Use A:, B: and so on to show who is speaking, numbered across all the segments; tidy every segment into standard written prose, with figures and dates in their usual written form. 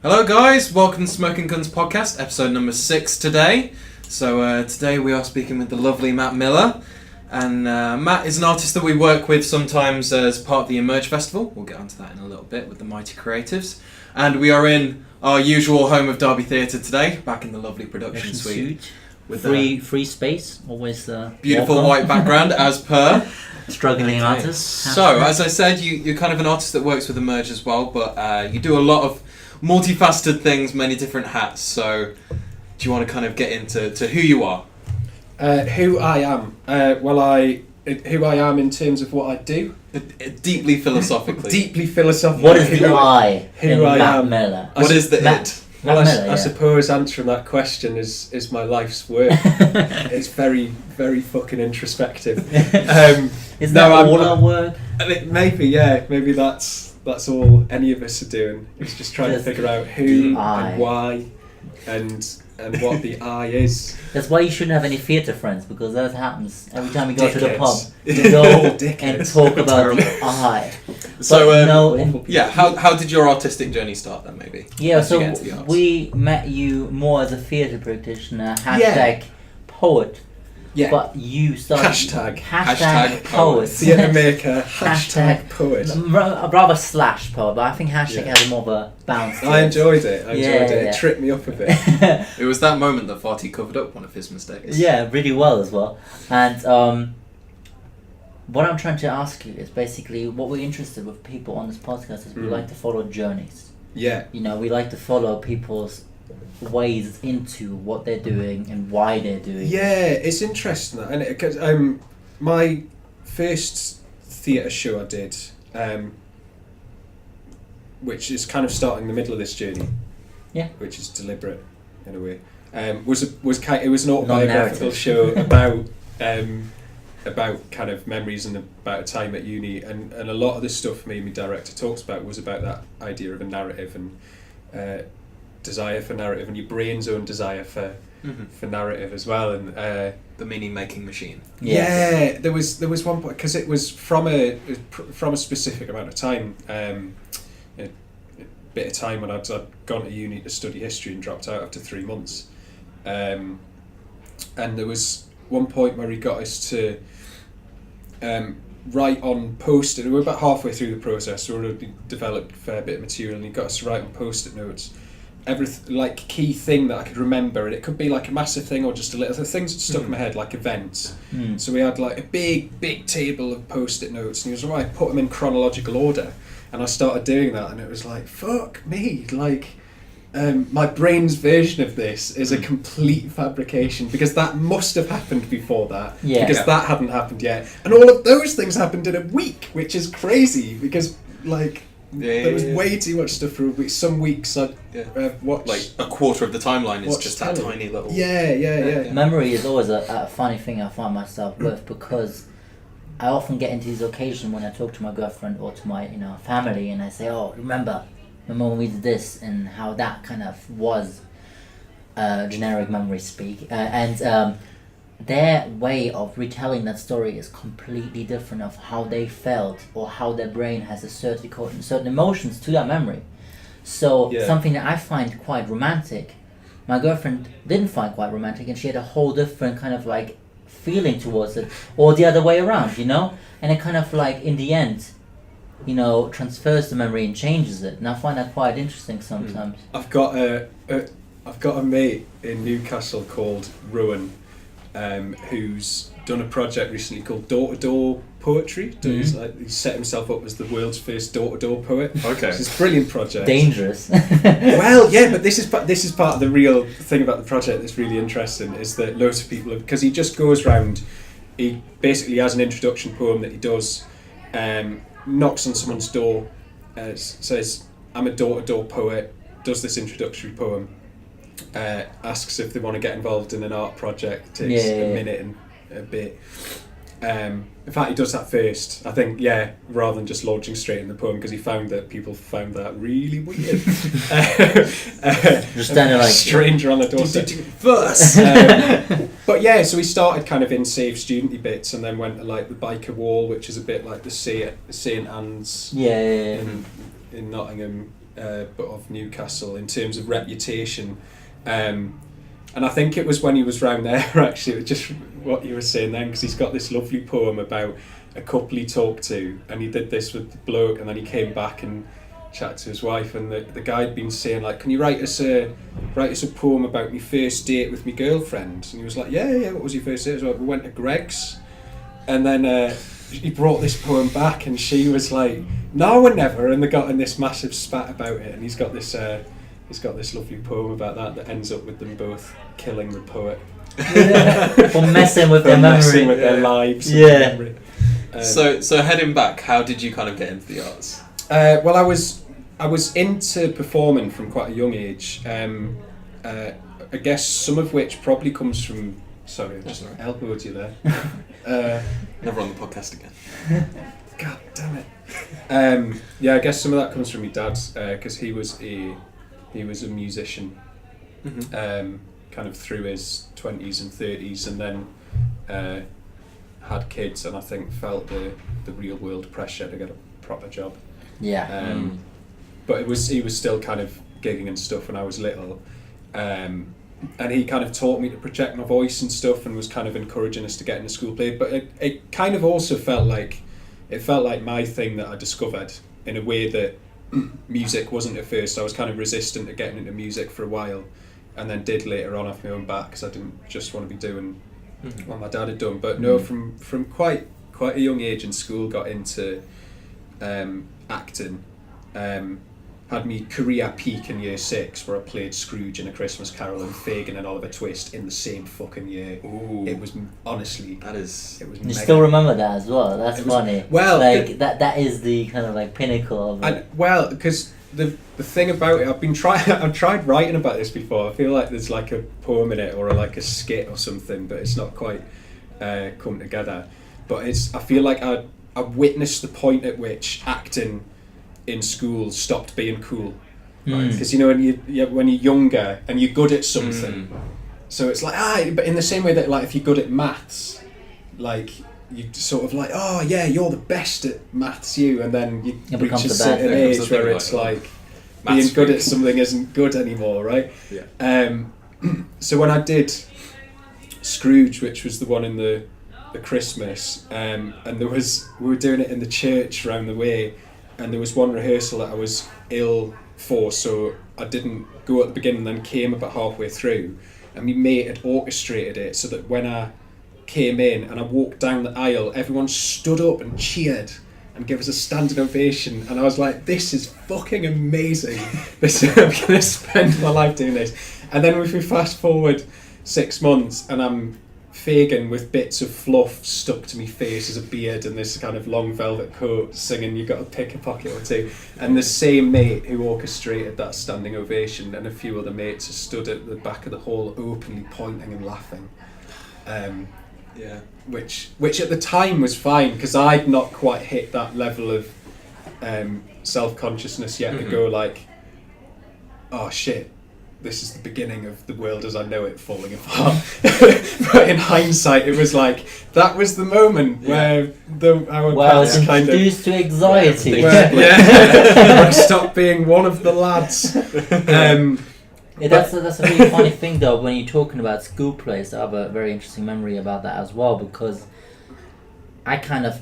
A: Hello guys, welcome to Smoking Guns Podcast, episode number 6 today. So today we are speaking with the lovely Matt Miller. And Matt is an artist that we work with sometimes as part of the Emerge Festival. We'll get onto that in a little bit with the Mighty Creatives. And we are in our usual home of Derby Theatre today, back in the lovely production suite. With
B: free space, always
A: beautiful white background as per.
B: Struggling
A: okay.
B: artist.
A: So, as I said, you're kind of an artist that works with Emerge as well, but you do a lot of multifaceted things, many different hats. So, do you want to kind of get into who you are?
C: Who I am? Who I am in terms of what I do?
A: Deeply philosophically.
C: Deeply philosophical.
B: What is the I?
C: Who I
B: Matt
C: am?
B: Miller?
A: What is the it?
C: Well,
B: Miller,
C: I suppose answering that question is my life's work. It's very, very fucking introspective.
B: Isn't that all our work?
C: Maybe that's all any of us are doing. It's just trying to figure out who and why and what the I is.
B: That's why you shouldn't have any theatre friends, because that happens every time you go to the pub.
C: You
B: go and talk about the I.
A: So, how did your artistic journey start then, maybe?
B: Yeah, so we met you more as a theatre practitioner, #poet.
C: Yeah.
B: But you started...
A: Hashtag
C: poet. Theatre maker, #poet.
B: Rather slash poet, but I think hashtag has more of a bounce to
C: I
B: it.
C: enjoyed it. It tripped me up a bit.
A: It was that moment that Farty covered up one of his mistakes.
B: Yeah, really well as well. And what I'm trying to ask you is basically what we're interested with people on this podcast is we like to follow journeys.
C: Yeah.
B: You know, we like to follow people's ways into what they're doing and why they're doing
C: Yeah, it's interesting that, and because my first theatre show I did, which is kind of starting the middle of this journey, which is deliberate in a way, it was an autobiographical show about kind of memories and about a time at uni, and a lot of the stuff me and my director talks about was about that idea of a narrative and desire for narrative and your brain's own desire for narrative as well, and
A: the meaning making machine.
C: Yeah, there was one point because it was from a specific amount of time, a bit of time when I'd gone to uni to study history and dropped out after 3 months, and there was one point where he got us to write on post-it. We were about halfway through the process, so we already developed a fair bit of material, and he got us to write on post-it notes like key thing that I could remember, and it could be like a massive thing or just a little things that stuck in my head, like events. So we had like a big table of post-it notes, and he was right, put them in chronological order, and I started doing that, and it was like, fuck me, like my brain's version of this is a complete fabrication, because that must have happened before that, because that hadn't happened yet, and all of those things happened in a week, which is crazy, because like there was way too much stuff for a week. Some weeks I'd watch
A: like a quarter of the timeline is just that tiny little.
C: Yeah.
B: Memory is always a funny thing I find myself with, because I often get into these occasions when I talk to my girlfriend or to my family, and I say, "Oh, remember when we did this," and how that kind of was generic memory speak, and their way of retelling that story is completely different of how they felt or how their brain has asserted certain emotions to that memory. So something that I find quite romantic, my girlfriend didn't find quite romantic, and she had a whole different kind of like feeling towards it, or the other way around, and it kind of like in the end transfers the memory and changes it, and I find that quite interesting sometimes.
C: I've got a mate in Newcastle called Rowan, who's done a project recently called door-to-door poetry. He's set himself up as the world's first door-to-door poet.
A: Okay,
C: it's a brilliant project.
B: Dangerous.
C: Well, yeah, but this is part of the real thing about the project that's really interesting, is that loads of people, because he just goes round, he basically has an introduction poem that he does, knocks on someone's door, says, "I'm a door-to-door poet," does this introductory poem, asks if they want to get involved in an art project, takes a minute and a bit. In fact, he does that first, I think, rather than just launching straight in the poem, because he found that people found that really weird.
B: Just standing like
C: stranger on the doorstep.
A: Verse.
C: But so we started kind of in safe studenty bits, and then went to like the Biker Wall, which is a bit like the St Anne's in Nottingham, but of Newcastle in terms of reputation. And I think it was when he was round there, actually, it was just what you were saying then, because he's got this lovely poem about a couple he talked to, and he did this with the bloke, and then he came back and chatted to his wife, and the guy had been saying, like, can you write us a poem about my first date with my girlfriend? And he was like, yeah, what was your first date? Like, we went to Greg's, and then he brought this poem back, and she was like, no, we're never, and they got in this massive spat about it, and he's got this lovely poem about that ends up with them both killing the poet.
B: For messing with their memory.
C: Messing with their lives.
B: Yeah.
C: And memory.
A: So heading back, how did you kind of get into the arts?
C: Well, I was into performing from quite a young age. I guess some of which probably comes from. Sorry, I just elbowed you there.
A: Never on the podcast again.
C: God damn it. Yeah, I guess some of that comes from my dad, because he was a musician, kind of through his 20s and 30s, and then had kids, and I think felt the real world pressure to get a proper job.
B: Yeah.
C: But he was still kind of gigging and stuff when I was little, and he kind of taught me to project my voice and stuff, and was kind of encouraging us to get into school play. But it kind of also felt like my thing that I discovered in a way that music wasn't at first. I was kind of resistant to getting into music for a while, and then did later on off my own back, because I didn't just want to be doing what my dad had done. But no, from quite a young age in school, got into acting. Had me career peak in year 6, where I played Scrooge in A Christmas Carol and Fagin and Oliver Twist in the same fucking year.
A: Ooh.
C: It was honestly.
A: That is.
C: It was.
B: You
C: mega.
B: still remember that as well? That's funny.
C: Well,
B: like that is the kind of like pinnacle of it.
C: Well, because the thing about it, I've tried writing about this before. I feel like there's like a poem in it, or like a skit or something, but it's not quite come together. But I feel like I witnessed the point at which acting in school stopped being cool, because you know when you're younger and you're good at something, so it's like but in the same way that like if you're good at maths, like you sort of like, oh yeah, you're the best at maths, and then you reach a certain age where it's like being good at something isn't good anymore, right?
A: Yeah.
C: So when I did Scrooge, which was the one in the Christmas, and we were doing it in the church around the way. And there was one rehearsal that I was ill for, so I didn't go at the beginning, and then came about halfway through. And my mate had orchestrated it so that when I came in and I walked down the aisle, everyone stood up and cheered and gave us a standing ovation. And I was like, this is fucking amazing. I'm going to spend my life doing this. And then if we fast forward 6 months, and I'm Fagin with bits of fluff stuck to me face as a beard and this kind of long velvet coat, singing "You Got to Pick a Pocket or Two," and the same mate who orchestrated that standing ovation and a few other mates stood at the back of the hall openly pointing and laughing, which at the time was fine, because I'd not quite hit that level of self-consciousness yet to go like, oh shit, this is the beginning of the world as I know it falling apart. But in hindsight, it was like, that was the moment where our paths kind of
B: introduced to anxiety.
C: I stopped being one of the lads.
B: That's a really funny thing though, when you're talking about school plays. I have a very interesting memory about that as well, because I kind of,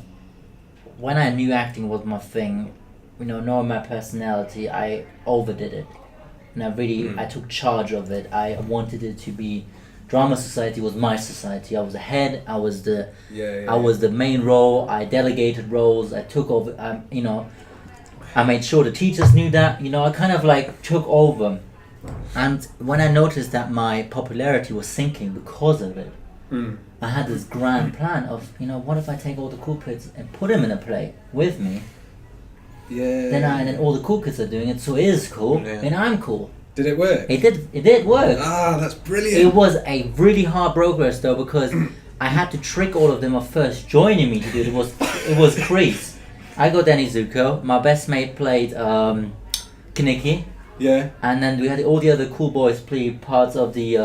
B: when I knew acting was my thing, knowing my personality, I overdid it. And I took charge of it. I wanted it to be, drama society was my society. I was the head. I was the main role. I delegated roles. I took over. I made sure the teachers knew that. I kind of like took over. And when I noticed that my popularity was sinking because of it, I had this grand plan of, what if I take all the cool kids and put them in a play with me?
C: Yeah.
B: Then all the cool kids are doing it, so it is cool, and I'm cool.
C: Did it work?
B: It did work.
C: Ah, that's brilliant.
B: It was a really hard progress though, because I had to trick all of them of first joining me to do it. It was crazy. I got Danny Zuko. My best mate played Kaneki.
C: Yeah.
B: And then we had all the other cool boys play parts of the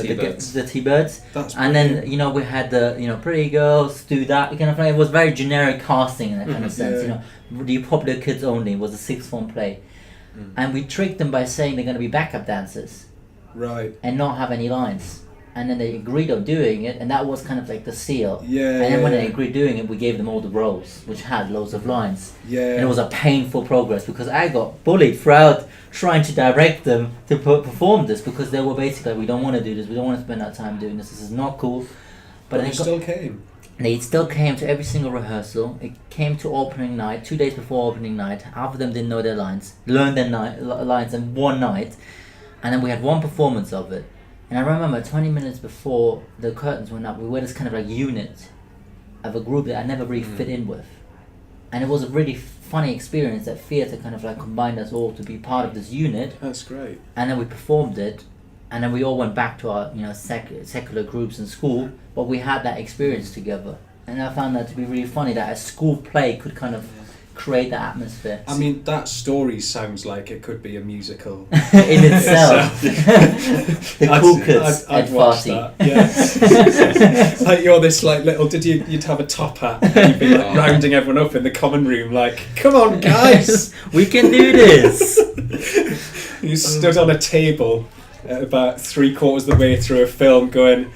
B: T-Birds.
C: That's
B: and
C: brilliant.
B: then we had the pretty girls do that kind of play. It was very generic casting in that kind of sense. The popular kids only. It was a 6th form play, and we tricked them by saying they're going to be backup dancers
C: Right.
B: and not have any lines. And then they agreed on doing it, and that was kind of like the seal.
C: Yeah.
B: And then when they agreed doing it, we gave them all the roles, which had loads of lines.
C: Yeah.
B: And it was a painful progress because I got bullied throughout trying to direct them to perform this, because they were basically like, we don't want to do this, we don't want to spend our time doing this is not cool.
C: But they still came.
B: They still came to every single rehearsal. It came to opening night, 2 days before opening night. Half of them didn't know their lines, learned their lines in one night, and then we had one performance of it. And I remember 20 minutes before the curtains went up, we were this kind of like unit of a group that I never really fit in with. And it was a really funny experience that theatre kind of like combined us all to be part of this unit.
C: That's great.
B: And then we performed it, and then we all went back to our secular groups in school, but we had that experience together. And I found that to be really funny, that a school play could kind of create that atmosphere.
C: I mean, that story sounds like it could be a musical
B: in itself. The cool kids
C: I'd
B: at
C: watch
B: Farsi.
C: that. Yeah. Like you're this like little. You'd have a top hat and you'd be like rounding everyone up in the common room, like, "Come on, guys,
B: we can do this."
C: You stood on a table at about 3/4 of the way through a film, going,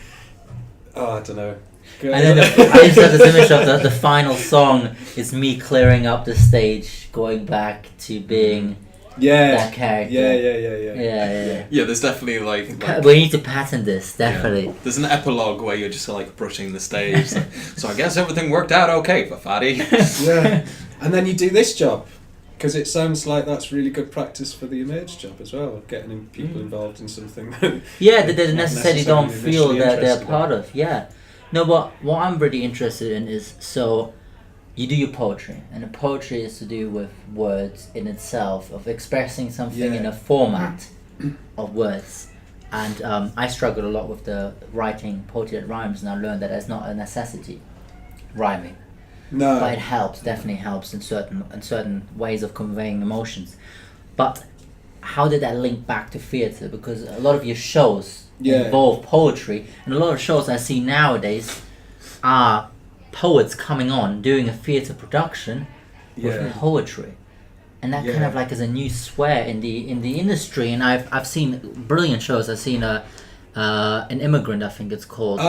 C: "Oh, I don't know."
B: And then I just had this image of the final song is me clearing up the stage, going back to being that character.
C: Yeah.
A: Yeah, there's definitely like
B: we need to patent this, definitely.
A: Yeah. There's an epilogue where you're just like brushing the stage. So I guess everything worked out okay for Faddy.
C: Yeah, and then you do this job, because it sounds like that's really good practice for the Emerge job as well, getting people involved in something that
B: that they necessarily don't feel
C: initially
B: that they're
C: interested
B: part of. Yeah. No, but what I'm really interested in is, so you do your poetry, and the poetry is to do with words in itself, of expressing something in a format of words. And I struggled a lot with the writing poetry that rhymes, and I learned that it's not a necessity, rhyming.
C: No.
B: But it helps, definitely helps in certain ways of conveying emotions. But how did that link back to theatre? Because a lot of your shows involve poetry, and a lot of shows I see nowadays are poets coming on doing a theatre production with poetry, and that kind of like is a new swear in the
C: industry.
B: And I've seen brilliant shows. I've seen an Immigrant, I think it's called.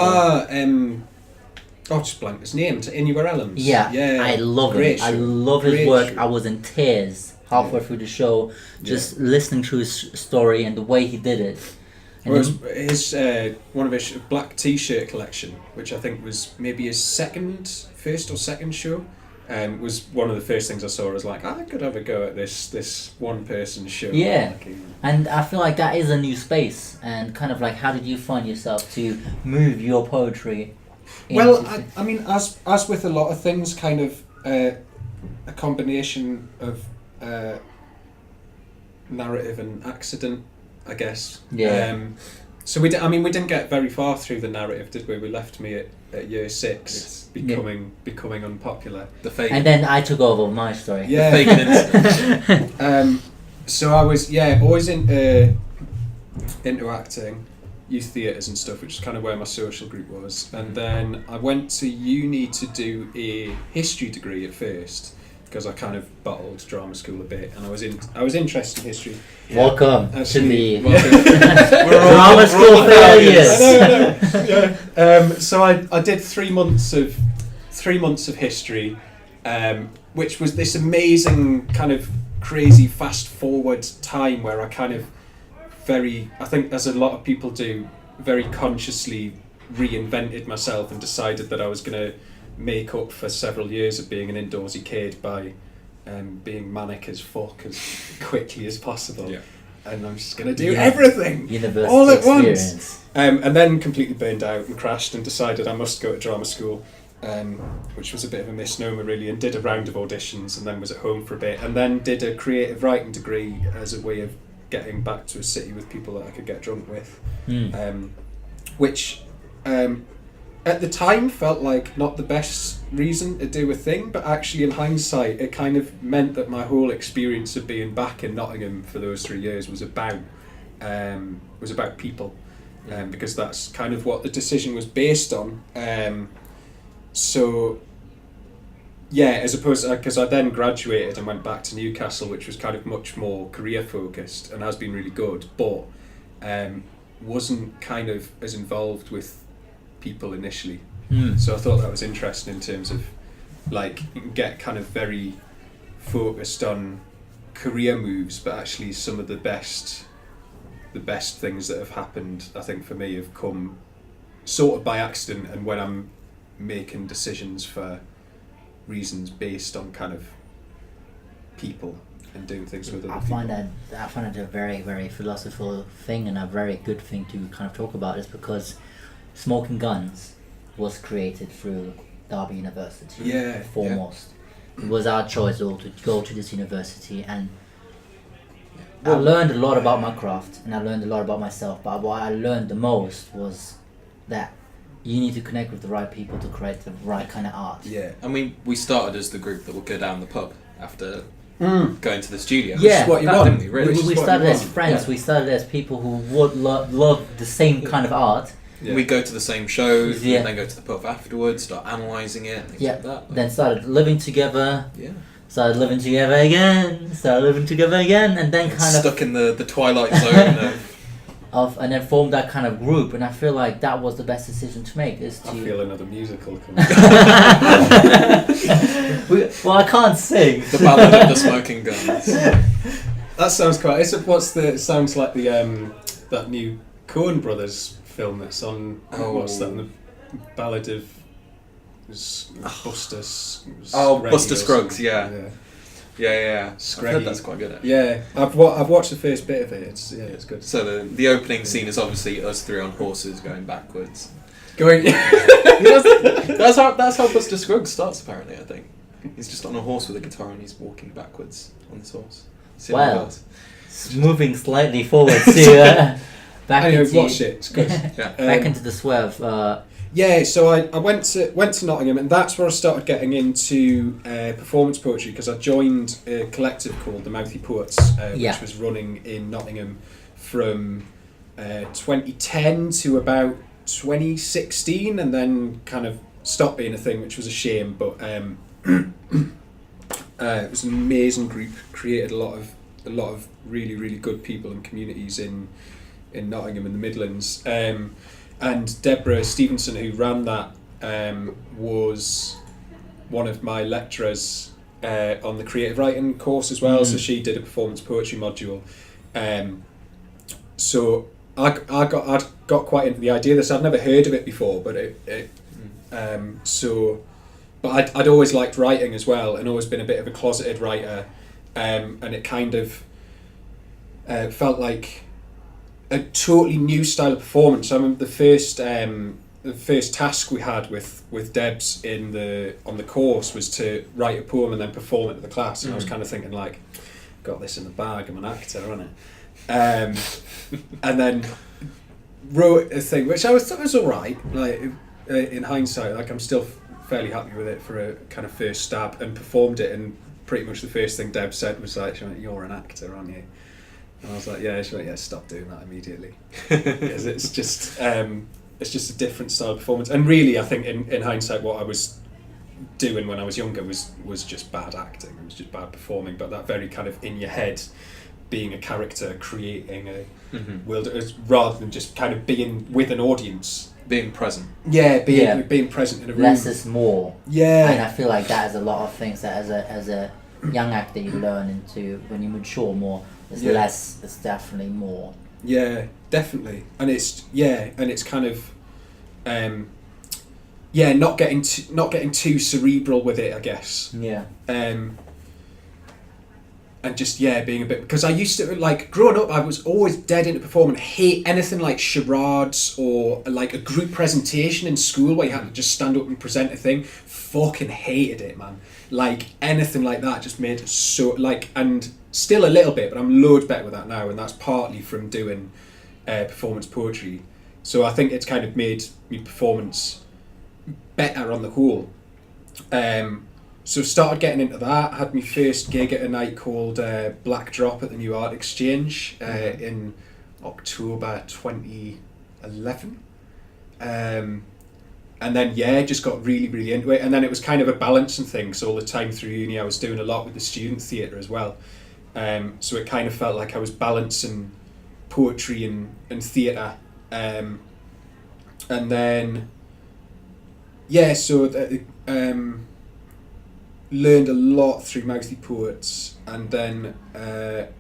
C: Just blanked his name. Inua Ellams.
B: Yeah, I love him. I love his work. I was in tears halfway through the show, just listening to his story and the way he did it. And
C: his one of his black T-shirt collection, which I think was maybe his first or second show, was one of the first things I saw. I was like, I could have a go at this one person show.
B: Yeah, and I feel like that is a new space. And kind of like, how did you find yourself to move your poetry?
C: Well, I mean, as with a lot of things, kind of a combination of narrative and accident, I guess.
B: Yeah.
C: So we didn't get very far through the narrative, did we? We left me at year 6, becoming unpopular.
A: The fake.
B: And then I took over my story.
C: Yeah.
A: The fake incident.
C: So I was always into acting, youth theatres and stuff, which is kind of where my social group was. And then I went to uni to do a history degree at first, because I kind of bottled drama school a bit, and I was interested in history.
B: Welcome to the
A: drama
B: school failures.
C: So I did 3 months of history, which was this amazing kind of crazy fast forward time where I kind of I think as a lot of people do, very consciously reinvented myself and decided that I was going to make up for several years of being an indoorsy kid by being manic as fuck as quickly as possible. Yeah. And I'm just going to do everything all at once. And then completely burned out and crashed and decided I must go to drama school, which was a bit of a misnomer really, and did a round of auditions and then was at home for a bit, and then did a creative writing degree as a way of getting back to a city with people that I could get drunk with, which at the time felt like not the best reason to do a thing, but actually in hindsight it kind of meant that my whole experience of being back in Nottingham for those 3 years was about people, because that's kind of what the decision was based on. So as opposed to, because I then graduated and went back to Newcastle, which was kind of much more career focused and has been really good, but wasn't kind of as involved with people initially. So I thought that was interesting in terms of like you can get kind of very focused on career moves, but actually some of the best things that have happened, I think for me, have come sort of by accident, and when I'm making decisions for reasons based on kind of people and doing things with other people.
B: I find it a very, very philosophical thing and a very good thing to kind of talk about, is because Smoking Guns was created through Derby University foremost. It was our choice all to go to this university, and I learned a lot about my craft and I learned a lot about myself, but what I learned the most was that you need to connect with the right people to create the right kind of art.
A: Yeah, I mean, we started as the group that would go down the pub after going to the studio.
B: Yeah,
C: what you want.
A: Didn't we, really?
B: We started as friends, we started as people who would love the same kind of art.
A: Yeah. We go to the same shows, and then go to the pub afterwards, start analysing it, and things like that.
B: Then started living together.
A: Yeah.
B: Started living together again, and then kind of
A: stuck in the twilight zone
B: and then formed that kind of group. And I feel like that was the best decision to make. I
C: feel another musical coming.
B: Well, I can't sing.
A: The Ballad of the Smoking Guns.
C: That sounds quite. It sounds like the that new Coen Brothers film that's on. What's that? The Ballad of Buster.
A: Buster Scruggs. Yeah. I've heard that's quite good. Actually.
C: Yeah, I've watched the first bit of it. It's good.
A: So the opening scene is obviously us three on horses going backwards. That's how Buster Scruggs starts. Apparently, I think he's just on a horse with a guitar and he's walking backwards on this horse.
B: Wow. Moving slightly forward to back into.
C: Watch it. It's good.
B: Back into the swerve.
C: So I went to Nottingham, and that's where I started getting into performance poetry, because I joined a collective called the Mouthy Poets, which was running in Nottingham from 2010 to about 2016, and then kind of stopped being a thing, which was a shame. But it was an amazing group. Created a lot of really, really good people and communities in Nottingham and the Midlands. And Deborah Stevenson, who ran that, was one of my lecturers on the creative writing course as well. So she did a performance poetry module. So I'd got quite into the idea of this. I'd never heard of it before, but but I'd always liked writing as well, and always been a bit of a closeted writer, and it kind of felt like a totally new style of performance. I remember the first task we had with Debs on the course was to write a poem and then perform it to the class, and I was kind of thinking like, got this in the bag, I'm an actor, aren't I? And then wrote a thing which I thought was alright, like in hindsight, like I'm still fairly happy with it for a kind of first stab, and performed it, and pretty much the first thing Deb said was like, "You're an actor, aren't you?" And I was like, yeah, stop doing that immediately. Because it's just a different style of performance. And really, I think in hindsight, what I was doing when I was younger was just bad acting. It was just bad performing. But that very kind of in your head, being a character, creating a world, rather than just kind of being with an audience.
A: Being present.
C: Yeah, being present in a room.
B: Less is more.
C: Yeah.
B: And I feel like that is a lot of things that as a young actor you learn into when you mature more. It's less. It's definitely more.
C: Yeah, definitely, and it's kind of, not getting too cerebral with it, I guess.
B: Yeah.
C: And just being a bit, because I used to, like, growing up, I was always dead into performing. Hate anything like charades or like a group presentation in school where you had to just stand up and present a thing. Fucking hated it, man. Like anything like that just made it so and still a little bit, but I'm loads better with that now, and that's partly from doing performance poetry. So I think it's kind of made me performance better on the whole. So started getting into that. Had my first gig at a night called Black Drop at the New Art Exchange in October 2011. And then just got really, really into it. And then it was kind of a balancing thing. So all the time through uni, I was doing a lot with the student theatre as well. So it kind of felt like I was balancing poetry and theatre. And then, learned a lot through Mouthy Poets. And then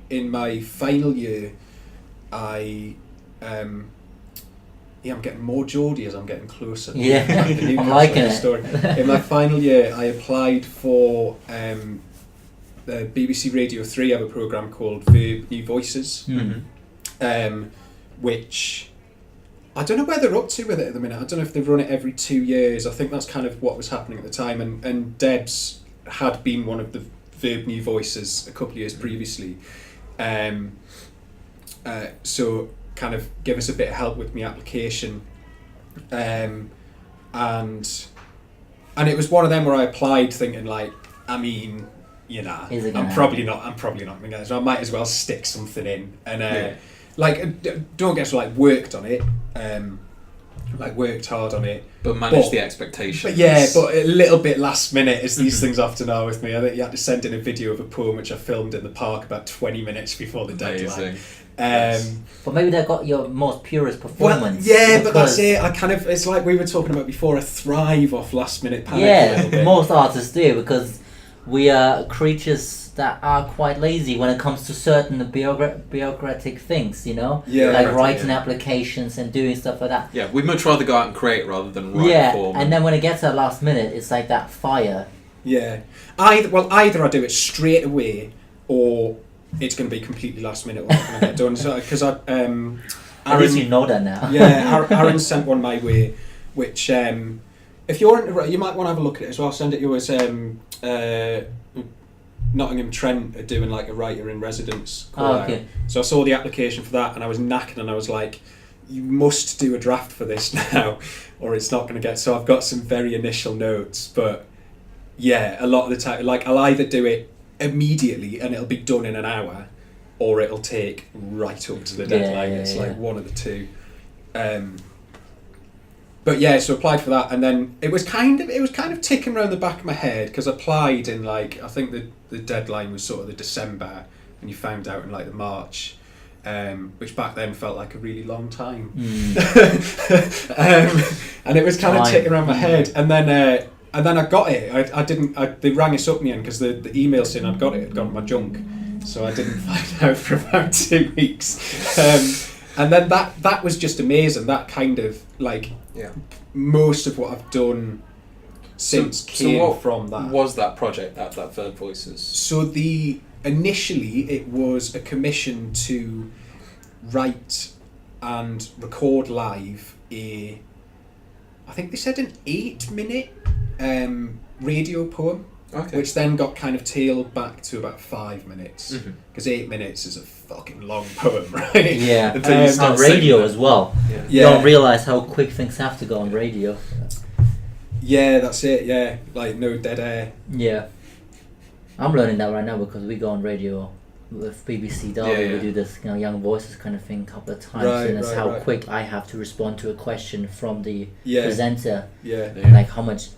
C: in my final year, I'm getting more Geordie as I'm getting closer.
B: Yeah,
C: The
B: I'm liking it.
C: story. In my final year, I applied for the BBC Radio 3 have a programme called Verb New Voices, which I don't know where they're up to with it at the minute. I don't know if they've run it every 2 years. I think that's kind of what was happening at the time. And Debs had been one of the Verb New Voices a couple of years previously. So kind of give us a bit of help with my application, and it was one of them where I applied thinking like, I mean, I'm probably not gonna get it, so I might as well stick something in, and don't get worked on it, worked hard on it,
A: but manage the expectations.
C: But a little bit last minute, as these things often are with me. I think you had to send in a video of a poem which I filmed in the park about 20 minutes before the deadline.
B: But maybe they got your most purest performance.
C: But that's it. It's like we were talking about before. I thrive off last minute panic. a little bit.
B: Most artists do, because we are creatures that are quite lazy when it comes to certain bureaucratic things, writing applications and doing stuff like that.
A: Yeah, we'd much rather go out and create rather than write a form.
B: And then when it gets to the last minute, it's like that fire.
C: Yeah. Either I do it straight away, or it's going to be completely last minute when I'm going to get done. So, because
B: at least you know that now.
C: Aaron sent one my way, which if you're into, you might want to have a look at it as well. I'll send it you as Nottingham Trent are doing a writer in residence.
B: Okay.
C: So I saw the application for that and I was knackered, and I was like, you must do a draft for this now, or it's not going to get. So I've got some very initial notes, but a lot of the time, I'll either do it immediately and it'll be done in an hour, or it'll take right up to the deadline. It's one of the two. So applied for that, and then it was kind of ticking around the back of my head, because I applied in I think the deadline was sort of the December, and you found out in the March, which back then felt like a really long time. And it was kind of ticking around my head, and then I got it. They rang us up in the end, because the email saying I'd got it had gone to my junk, so I didn't find out for about 2 weeks. And then that was just amazing. That kind of most of what I've done since came from that.
A: Was that project that Verb Voices?
C: So initially it was a commission to write and record live I think they said an 8-minute radio poem, which then got kind of tailed back to about 5 minutes, because 8 minutes is a fucking long poem, right?
B: Yeah, on radio as well. You don't realise how quick things have to go on radio.
C: Yeah, that's it. Yeah, no dead air.
B: Yeah, I'm learning that right now, because we go on radio with BBC Derby. We do this Young Voices kind of thing a couple of times, and it's how quick I have to respond to a question from the presenter. And how much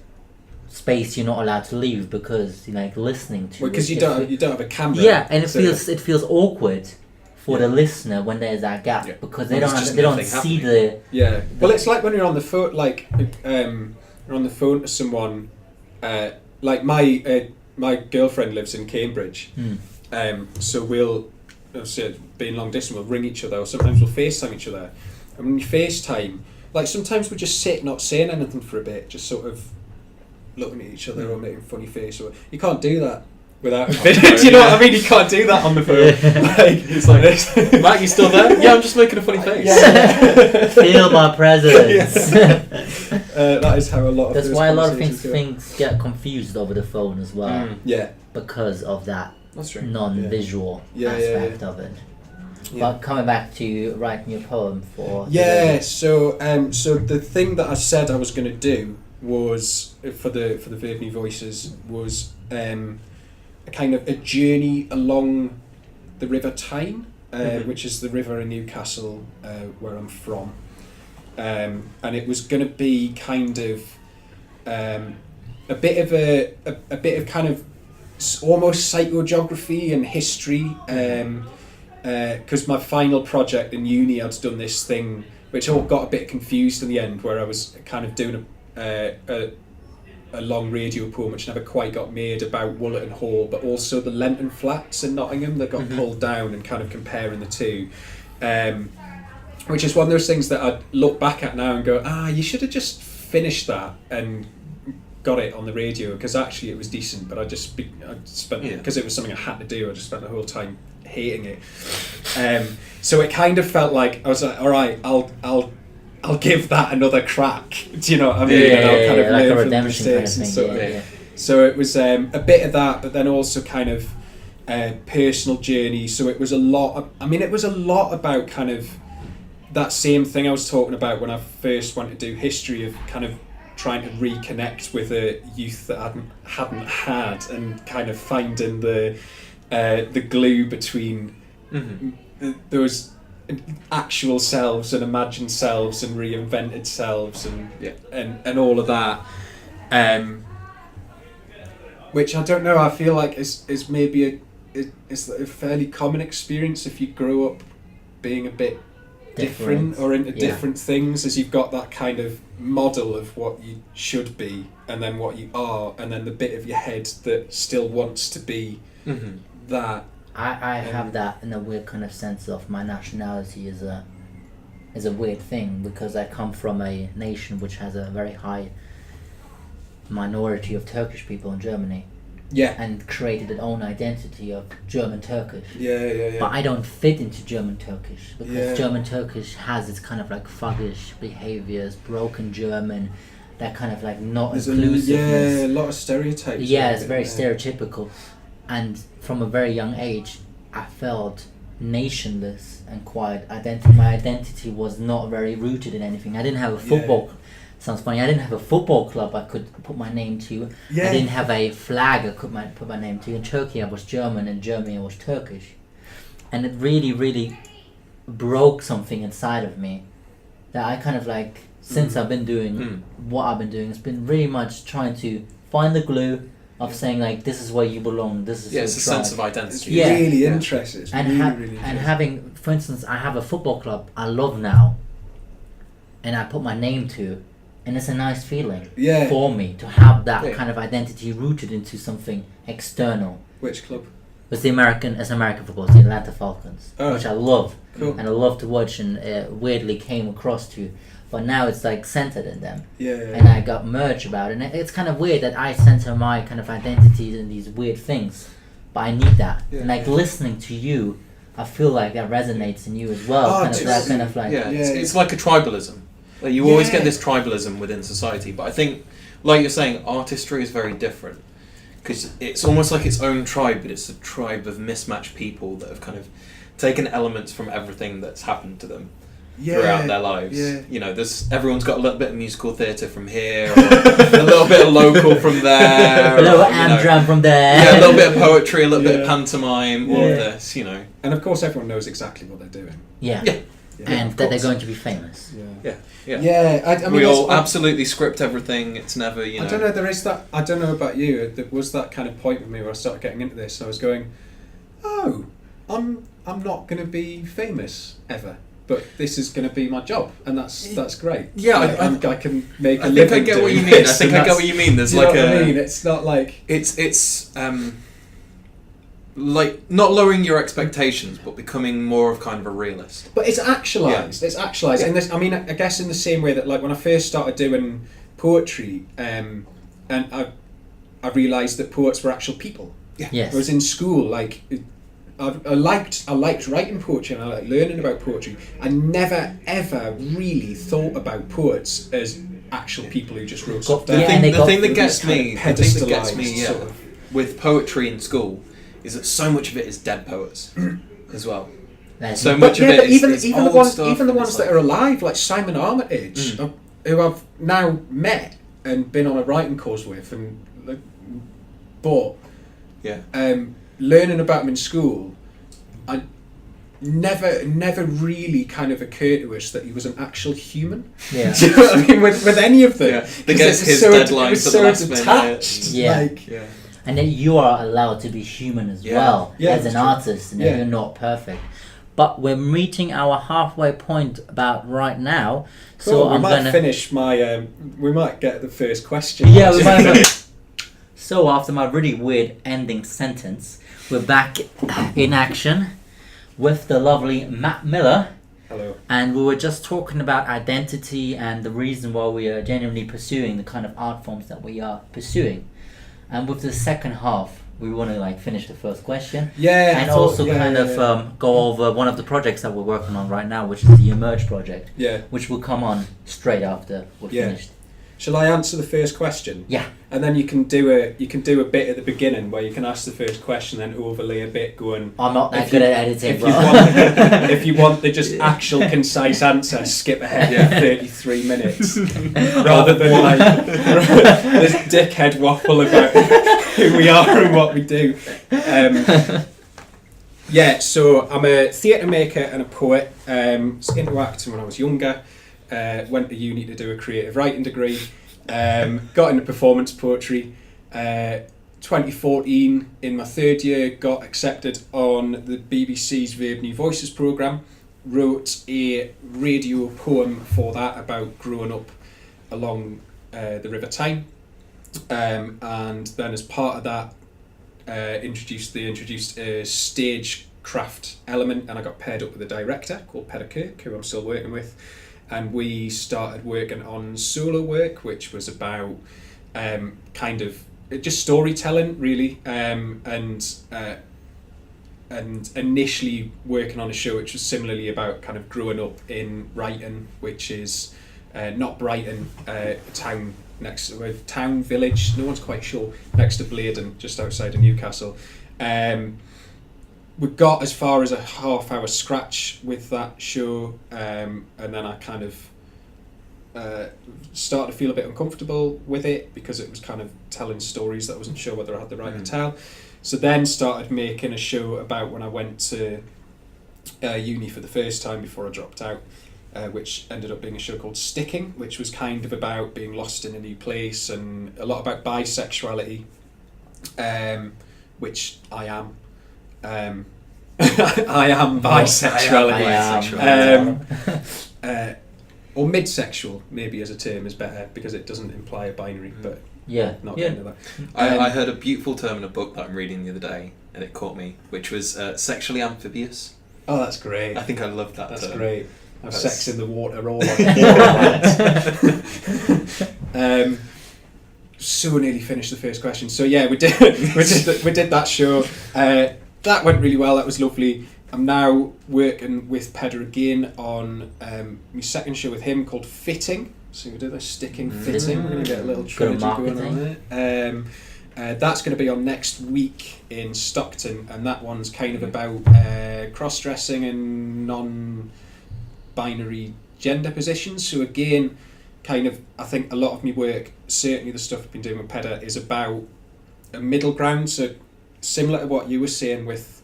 B: space you're not allowed to leave, because listening to
C: because you don't have a camera.
B: Yeah, and it feels awkward for the listener when there's that gap, because they don't see the.
C: Yeah. Well, it's like when you're on the phone, you're on the phone to someone. My girlfriend lives in Cambridge, so we'll being long distance, we'll ring each other, or sometimes we'll FaceTime each other. And when you FaceTime, sometimes we just sit not saying anything for a bit, just sort of looking at each other or making a funny face. Or you can't do that without a video. Do you know what I mean? You can't do that on the phone. It's like this.
A: Matt, you still there? Yeah, I'm just making a funny face.
B: Feel my presence.
C: That is how a lot of.
B: That's why a lot of things get confused over the phone as well.
C: Yeah.
B: Because of that non-visual aspect of it.
C: Yeah.
B: But coming back to writing your poem for.
C: So the thing that I said I was going to do was for the Verb New Voices was a kind of a journey along the River Tyne, which is the river in Newcastle where I'm from, and it was going to be kind of a bit of kind of almost psychogeography and history, because my final project in uni, I'd done this thing which all got a bit confused in the end, where I was kind of doing a long radio poem which never quite got made about Woollerton Hall, but also the Lenton Flats in Nottingham that got pulled down, and kind of comparing the two, which is one of those things that I'd look back at now and go, you should have just finished that and got it on the radio, because actually it was decent, but I spent, because it was something I had to do, I just spent the whole time hating it. So it kind of felt like I was like, all right, I'll give that another crack. Do you know what I mean? And I'll kind of
B: like
C: learn
B: a
C: from the
B: redemption kind of
C: mistakes
B: thing.
C: and so it was a bit of that, but then also kind of personal journey. So it was a lot about kind of that same thing I was talking about when I first wanted to do history, of kind of trying to reconnect with a youth that I hadn't had, and kind of finding the glue between those actual selves and imagined selves and reinvented selves and all of that, which I don't know, I feel like is maybe a fairly common experience if you grow up being a bit different or into different things, as you've got that kind of model of what you should be and then what you are, and then the bit of your head that still wants to be that.
B: I have that in a weird kind of sense of my nationality is a weird thing, because I come from a nation which has a very high minority of Turkish people in Germany. And created its own identity of German Turkish. But I don't fit into German Turkish, because German Turkish has its kind of like thuggish behaviors, broken German, that kind of like not inclusiveness.
C: A lot of stereotypes.
B: It's very stereotypical. And from a very young age, I felt nationless and quiet. My identity was not very rooted in anything. I didn't have a football. Sounds funny. I didn't have a football club I could put my name to. I didn't have a flag I could put my name to. In Turkey, I was German. In Germany, I was Turkish. And it really, really broke something inside of me that I kind of like, since I've been doing what I've been doing, it's been really much trying to find the glue of saying like, this is where you belong, this is
A: it's a sense of identity.
C: It's really interesting. It's
B: and
C: really
B: and having, for instance, I have a football club I love now, and I put my name to, and it's a nice feeling for me to have that kind of identity rooted into something external.
C: Which club?
B: It's American football, it's the Atlanta Falcons, which I love, and I love to watch, and weirdly came across to. But now it's like centered in them. And I got merged about it. And it's kind of weird that I center my kind of identities in these weird things. But I need that. And like listening to you, I feel like that resonates in you as well.
A: It's like a tribalism. Like you always get this tribalism within society. But I think, like you're saying, artistry is very different. Because it's almost like its own tribe, but it's a tribe of mismatched people that have kind of taken elements from everything that's happened to them. Throughout their lives, you know, everyone's got a little bit of musical theatre from here, or a little bit of local from there,
B: a little Amdram from there,
A: a little bit of poetry, a little bit of pantomime, all of this, you know.
C: And of course, everyone knows exactly what they're doing.
B: And that they're going to be famous.
C: I mean,
A: we all absolutely script everything. It's never, you know.
C: I don't know. There is that. I don't know about you. There was that kind of point with me where I started getting into this. I was going, I'm not going to be famous ever. But this is going to be my job, and that's great. I can make a living.
A: I get what you mean. I think I get what you mean. There's like
C: I mean, it's not like
A: it's like not lowering your expectations, but becoming more of kind of a realist.
C: But it's actualized. It's actualized. And this, I mean, I guess in the same way that like when I first started doing poetry, and I realised that poets were actual people.
B: Yes.
C: I was in school, like. I liked writing poetry, and I liked learning about poetry. I never ever really thought about poets as actual people who just wrote stuff down.
A: The thing that gets me with poetry in school is that so much of it is dead poets as well. So much of it is
C: even
A: old stuff,
C: even the ones that are alive, like Simon Armitage, who I've now met and been on a writing course with, learning about him in school, never really kind of occurred to us that he was an actual human.
B: Yeah.
C: Do you know what I mean? With any of them.
A: Yeah. They get his deadline to the last minute.
C: Detached.
B: Yeah.
C: Like,
A: Yeah.
B: And then you are allowed to be human as
A: Yeah.
B: well
C: Yeah,
B: as
C: that's
B: an
C: true.
B: artist, and
C: Yeah.
B: you're not perfect. But we're meeting our halfway point about right now,
C: cool.
B: so
C: we
B: I'm
C: might
B: gonna
C: finish my. We might get the first question.
B: Yeah, we might. So after my really weird ending sentence, we're back in action with the lovely Matt Miller,
C: Hello.
B: and we were just talking about identity and the reason why we are genuinely pursuing the kind of art forms that we are pursuing. And with the second half, we want to like finish the first question
C: Yeah.
B: and
C: I thought-
B: also
C: yeah,
B: kind
C: yeah,
B: of go over one of the projects that we're working on right now, which is the Emerge project,
C: Yeah.
B: which will come on straight after we're
C: Yeah.
B: finished.
C: Shall I answer the first question?
B: Yeah.
C: And then you can do a bit at the beginning where you can ask the first question, then overlay a bit going.
B: I'm not that
C: If
B: good
C: you-
B: at editing,
C: If
B: bro.
C: you want, if you want the just actual concise answer, skip ahead
A: Yeah.
C: 33 minutes rather than like this dickhead waffle about who we are and what we do. Yeah, so I'm a theatre maker and a poet. Was into acting when I was younger. Went to uni to do a creative writing degree. Got into performance poetry. 2014, in my third year, got accepted on the BBC's Verb New Voices programme. Wrote a radio poem for that about growing up along the River Tyne. And then as part of that, they introduced a stagecraft element, and I got paired up with a director called Peter Kirk, who I'm still working with, and we started working on solo work, which was about kind of just storytelling really, and initially working on a show which was similarly about kind of growing up in Brighton, which is not Brighton, town next town village, no one's quite sure, next to Bladen, just outside of Newcastle. We got as far as a half-hour scratch with that show, and then I kind of started to feel a bit uncomfortable with it because it was kind of telling stories that I wasn't sure whether I had the right to tell. So then started making a show about when I went to uni for the first time before I dropped out, which ended up being a show called Sticking, which was kind of about being lost in a new place and a lot about bisexuality, which I am. I am bisexuality. Or midsexual, maybe as a term is better because it doesn't imply a binary, but
B: Yeah.
C: not
B: Yeah.
C: into that.
A: I heard a beautiful term in a book that I'm reading the other day, and it caught me, which was sexually amphibious.
C: Oh, that's great.
A: I think I loved that
C: That's
A: term.
C: great. Have
A: That's-
C: sex in the water all on so nearly finished the first question. So yeah, we did that show. That went really well. That was lovely. I'm now working with Pedro again on my second show with him called Fitting. So we did a Sticking Fitting. We're going to get a little trilogy going on there. That's going to be on next week in Stockton, and that one's kind of about cross-dressing and non-binary gender positions. So again, kind of, I think a lot of my work, certainly the stuff I've been doing with Pedro, is about a middle ground. So similar to what you were saying with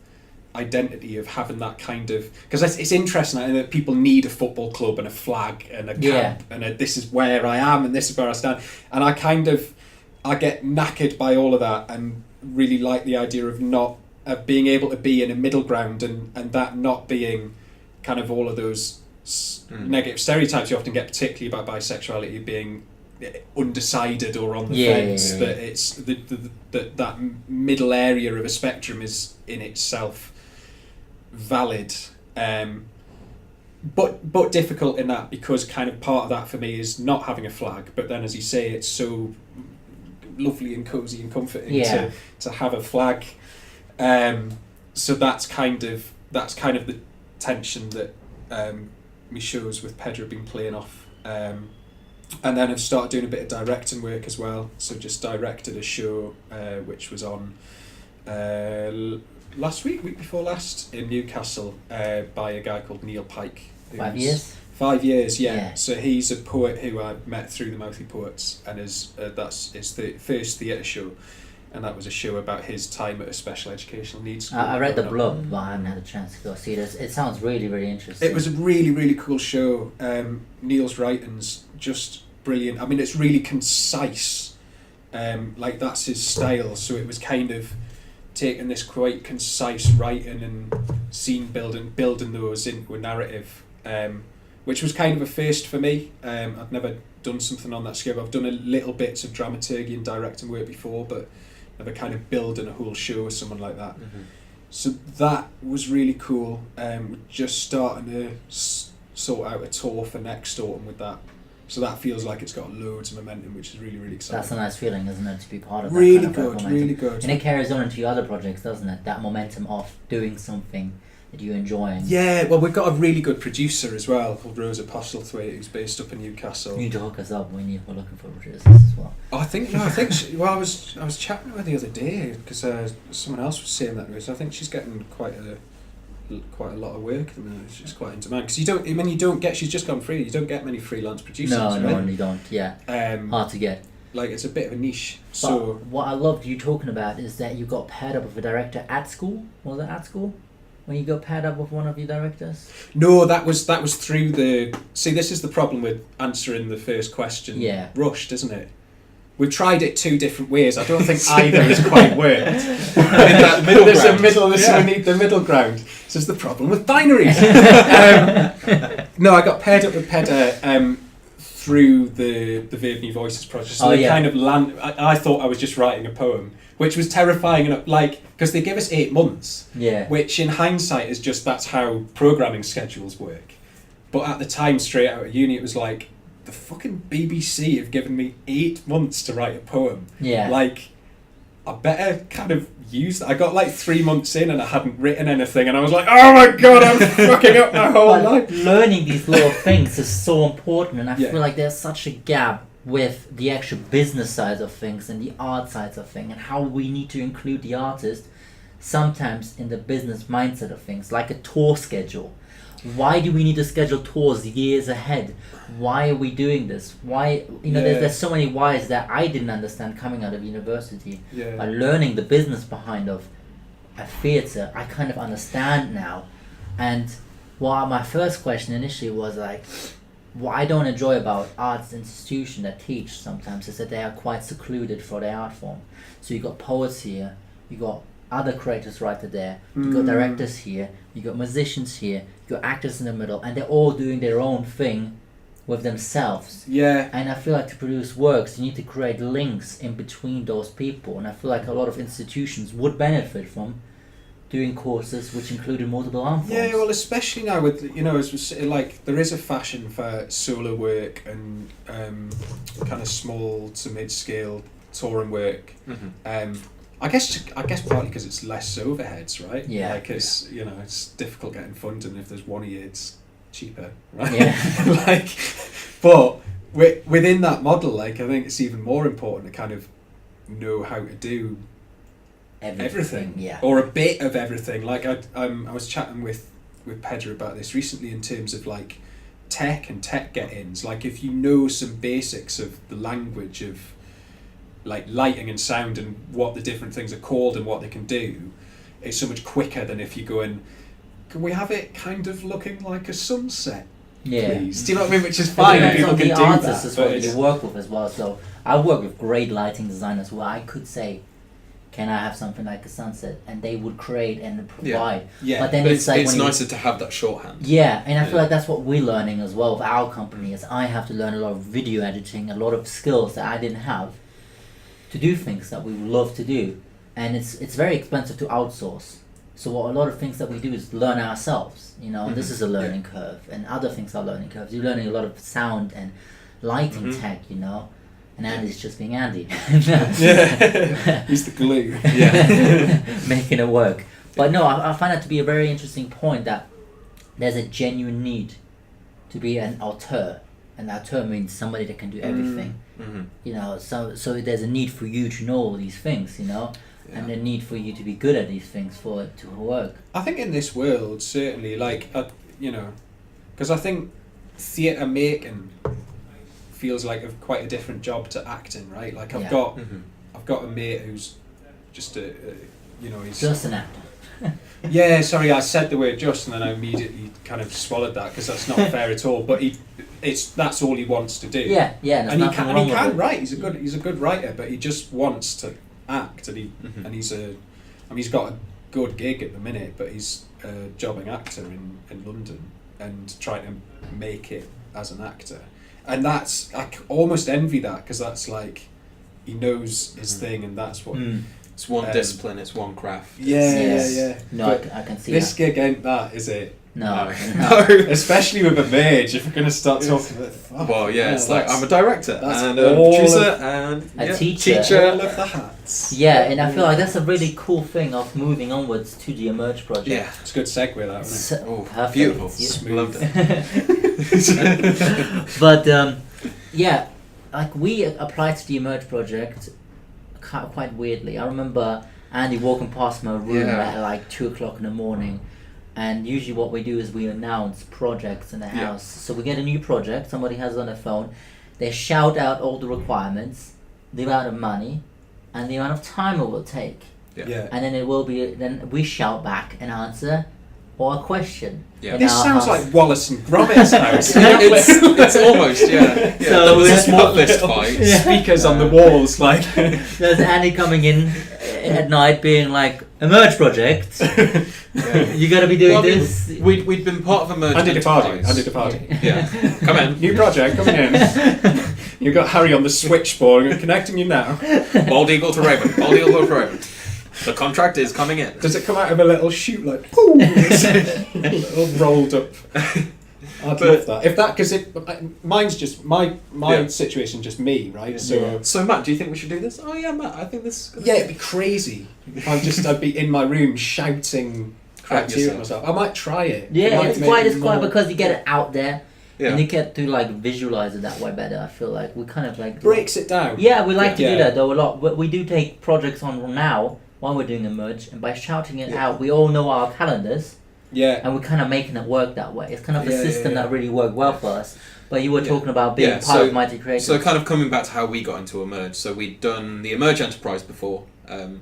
C: identity, of having that kind of, because it's interesting that people need a football club and a flag and a camp and this is where I am and this is where I stand, and I get knackered by all of that and really like the idea of being able to be in a middle ground and that not being kind of all of those negative stereotypes you often get, particularly about bisexuality being undecided or on the fence. That it's that middle area of a spectrum is in itself valid, but difficult in that, because kind of part of that for me is not having a flag, but then as you say, it's so lovely and cozy and comforting to have a flag. So that's kind of the tension that my shows with Pedro have been playing off. And then I've started doing a bit of directing work as well. So just directed a show which was on week before last in Newcastle by a guy called Neil Pike.
B: 5 years?
C: 5 years, yeah. So he's a poet who I met through the Mouthy Poets, and that's his first theatre show. and that was a show about his time at a special educational needs school.
B: I read the
C: growing up.
B: blurb, but I haven't had a chance to go see it. It sounds really, really interesting.
C: It was a really, really cool show. Neil's writing's just brilliant. I mean, it's really concise. Like, that's his style. So it was kind of taking this quite concise writing and scene building those into a narrative, which was kind of a first for me. I'd never done something on that scale. I've done a little bits of dramaturgy and directing work before, but never kind of building a whole show with someone like that.
A: Mm-hmm.
C: So that was really cool. We're just starting to sort out a tour for next autumn with that. So that feels like it's got loads of momentum, which is really, really exciting.
B: That's a nice feeling, isn't it, to be part of that
C: Really
B: kind of
C: good,
B: momentum.
C: really good.
B: And it carries on into your other projects, doesn't it? That momentum of doing something that you're enjoying.
C: Yeah, well, we've got a really good producer as well, called Rosa Postlethwaite, who's based up in Newcastle.
B: You need to hook us up when you were looking for producers as well.
C: I think I was chatting with her the other day because someone else was saying that to us. I think she's getting quite a lot of work at the minute. She's quite in demand because she's just gone free. You don't get many freelance producers.
B: No,
C: right?
B: you don't. Yeah, hard to get.
C: Like, it's a bit of a niche.
B: But
C: So
B: what I loved you talking about is that you got paired up with a director at school. Was it at school? When you got paired up with one of your directors?
C: no, that was through the. See, this is the problem with answering the first question.
B: Yeah.
C: Rushed, isn't it? We've tried it two different ways. I don't think either has quite worked.
A: In that middle
C: There's
A: ground.
C: a middle.
A: Yeah.
C: We need the middle ground. This is the problem with binaries. No, I got paired up with Pedder through the Vive New Voices project. So they kind of I thought I was just writing a poem, which was terrifying, and because they give us 8 months.
B: Yeah.
C: Which in hindsight is just, that's how programming schedules work. But at the time, straight out of uni, it was like, the fucking BBC have given me 8 months to write a poem.
B: Yeah.
C: Like, I better kind of use that. I got like 3 months in and I hadn't written anything, and I was like, oh my god, I'm fucking up my whole
B: But
C: life.
B: learning these little things is so important, and I
C: Yeah.
B: feel like there's such a gap with the actual business side of things and the art side of things, and how we need to include the artist sometimes in the business mindset of things, like a tour schedule. Why do we need to schedule tours years ahead? Why are we doing this? Why, there's so many whys that I didn't understand coming out of university.
C: Yeah.
B: By learning the business behind of a theatre, I kind of understand now. And my first question initially was like, what I don't enjoy about arts institutions that teach sometimes is that they are quite secluded for their art form. So you got poets here, you got other creators right there, you got directors here, you got musicians here, you got actors in the middle, and they're all doing their own thing with themselves.
C: Yeah.
B: And I feel like to produce works, you need to create links in between those people, and I feel like a lot of institutions would benefit from doing courses which included multiple art forms.
C: Yeah, well, especially now with, as we say, like, there is a fashion for solo work and kind of small to mid-scale touring work.
A: Mm-hmm.
C: I guess partly because it's less overheads, right?
B: Yeah.
C: Like, it's difficult getting funding. If there's one of you, it's cheaper, right?
B: Yeah.
C: But within that model, like, I think it's even more important to kind of know how to do everything,
B: yeah.
C: or a bit of everything. Like, I was chatting with Pedro about this recently in terms of like tech and tech get-ins. Like, if you know some basics of the language of like lighting and sound and what the different things are called and what they can do, it's so much quicker than if you go in, can we have it kind of looking like a sunset, please? Do you know what I mean? Which is fine,
B: Depends
C: people
B: on
C: can
B: the
C: do
B: artists
C: that.
B: as
C: But
B: well
C: it's,
B: you work with as well. So I work with great lighting designers where I could say, can I have something like a sunset, and they would create and provide.
C: yeah.
B: But then
A: But
B: it's like
A: it's
B: when
A: nicer to have that shorthand.
B: yeah, and I feel
A: Yeah.
B: like that's what we're learning as well with our company. Is I have to learn a lot of video editing, a lot of skills that I didn't have to do things that we would love to do, and it's very expensive to outsource. So what a lot of things that we do is learn ourselves. This is a learning curve, and other things are learning curves. You're learning a lot of sound and lighting tech, and Andy's just being Andy.
C: yeah, he's the glue.
A: Yeah.
B: Making it work. But no, I find that to be a very interesting point, that there's a genuine need to be an auteur. An auteur means somebody that can do everything.
A: Mm-hmm.
B: So there's a need for you to know all these things, and a need for you to be good at these things for it to work.
C: I think in this world, certainly, like, because I think theatre making feels like quite a different job to acting, right? Like, I've got a mate who's just a you know, he's
B: Just an actor.
C: yeah. Sorry, I said the word just, and then I immediately kind of swallowed that because that's not fair at all. But that's all he wants to do.
B: Yeah. There's
C: And he
B: nothing
C: can
B: wrong with it.
C: write. He's a good writer, but he just wants to act, and he's got a good gig at the minute, but he's a jobbing actor in London and trying to make it as an actor, and that's I almost envy that because that's like he knows his thing, and that's what.
A: It's one discipline, it's one craft.
C: Yeah.
B: No,
C: But
B: I can see
C: this
B: that.
C: gig ain't that, is it?
B: No.
C: Especially with a merge, if we're going to start talking about
A: Well, yeah, it's like I'm a director and
C: that's
A: a
C: all
A: producer
C: of-
A: and
B: A
A: yeah,
B: teacher.
C: all of the hats.
B: Yeah, and I feel like that's a really cool thing of moving onwards to the Emerge project.
A: Yeah.
C: It's a good segue, that, isn't it?
B: So,
A: Oh,
B: perfect.
A: beautiful.
B: Yeah.
A: Loved it.
B: But yeah, like we applied to the Emerge project quite weirdly. I remember Andy walking past my room at like 2:00 in the morning, and usually what we do is we announce projects in the house. So we get a new project, somebody has it on their phone, they shout out all the requirements, the amount of money, and the amount of time it will take,
C: Yeah.
B: and then then we shout back an answer or a question.
A: Yeah.
B: in
C: This
B: our
C: sounds
B: house.
C: like Wallace and Gromit's house.
A: it's almost, yeah.
B: So
A: There was a
B: that's
A: small fist fight.
C: Speakers on the walls, like.
B: There's Andy coming in at night being like, Emerge project, you gotta be doing
A: Well, I mean,
B: this.
A: We'd been part of a merge
C: Andy
A: enterprise.
C: Departing.
A: Yeah. Come in.
C: New project coming in. You've got Harry on the switchboard. I'm connecting you now.
A: Bald eagle to raven. Bald eagle to raven. The contract is coming in.
C: Does it come out of a little chute like, boom? Little rolled up. I'd love that. If that, because mine's just my situation, just me, right? So
A: So Matt, do you think we should do this? Oh yeah, Matt. I think this.
C: yeah, it'd be crazy. I'd be in my room shouting criteria at myself. I might try it.
B: Yeah,
C: It
B: it's
C: might
B: quite
C: make
B: it's
C: it
B: quite
C: more-
B: because you get it out there
A: Yeah.
B: and you get to like visualize it that way better. I feel like we kind of like
C: breaks it down.
B: Yeah, we like to
C: Yeah.
B: do that though a lot. But we do take projects on now while we're doing a merge, and by shouting it out, we all know our calendars,
C: Yeah.
B: and we're kind of making it work that way. It's kind of a
C: Yeah,
B: system
C: yeah.
B: that really worked well for us. But you were talking about being
A: Yeah,
B: part
A: so-
B: of Mighty Creators.
A: So kind of coming back to how we got into Emerge. So we'd done the Emerge Enterprise before.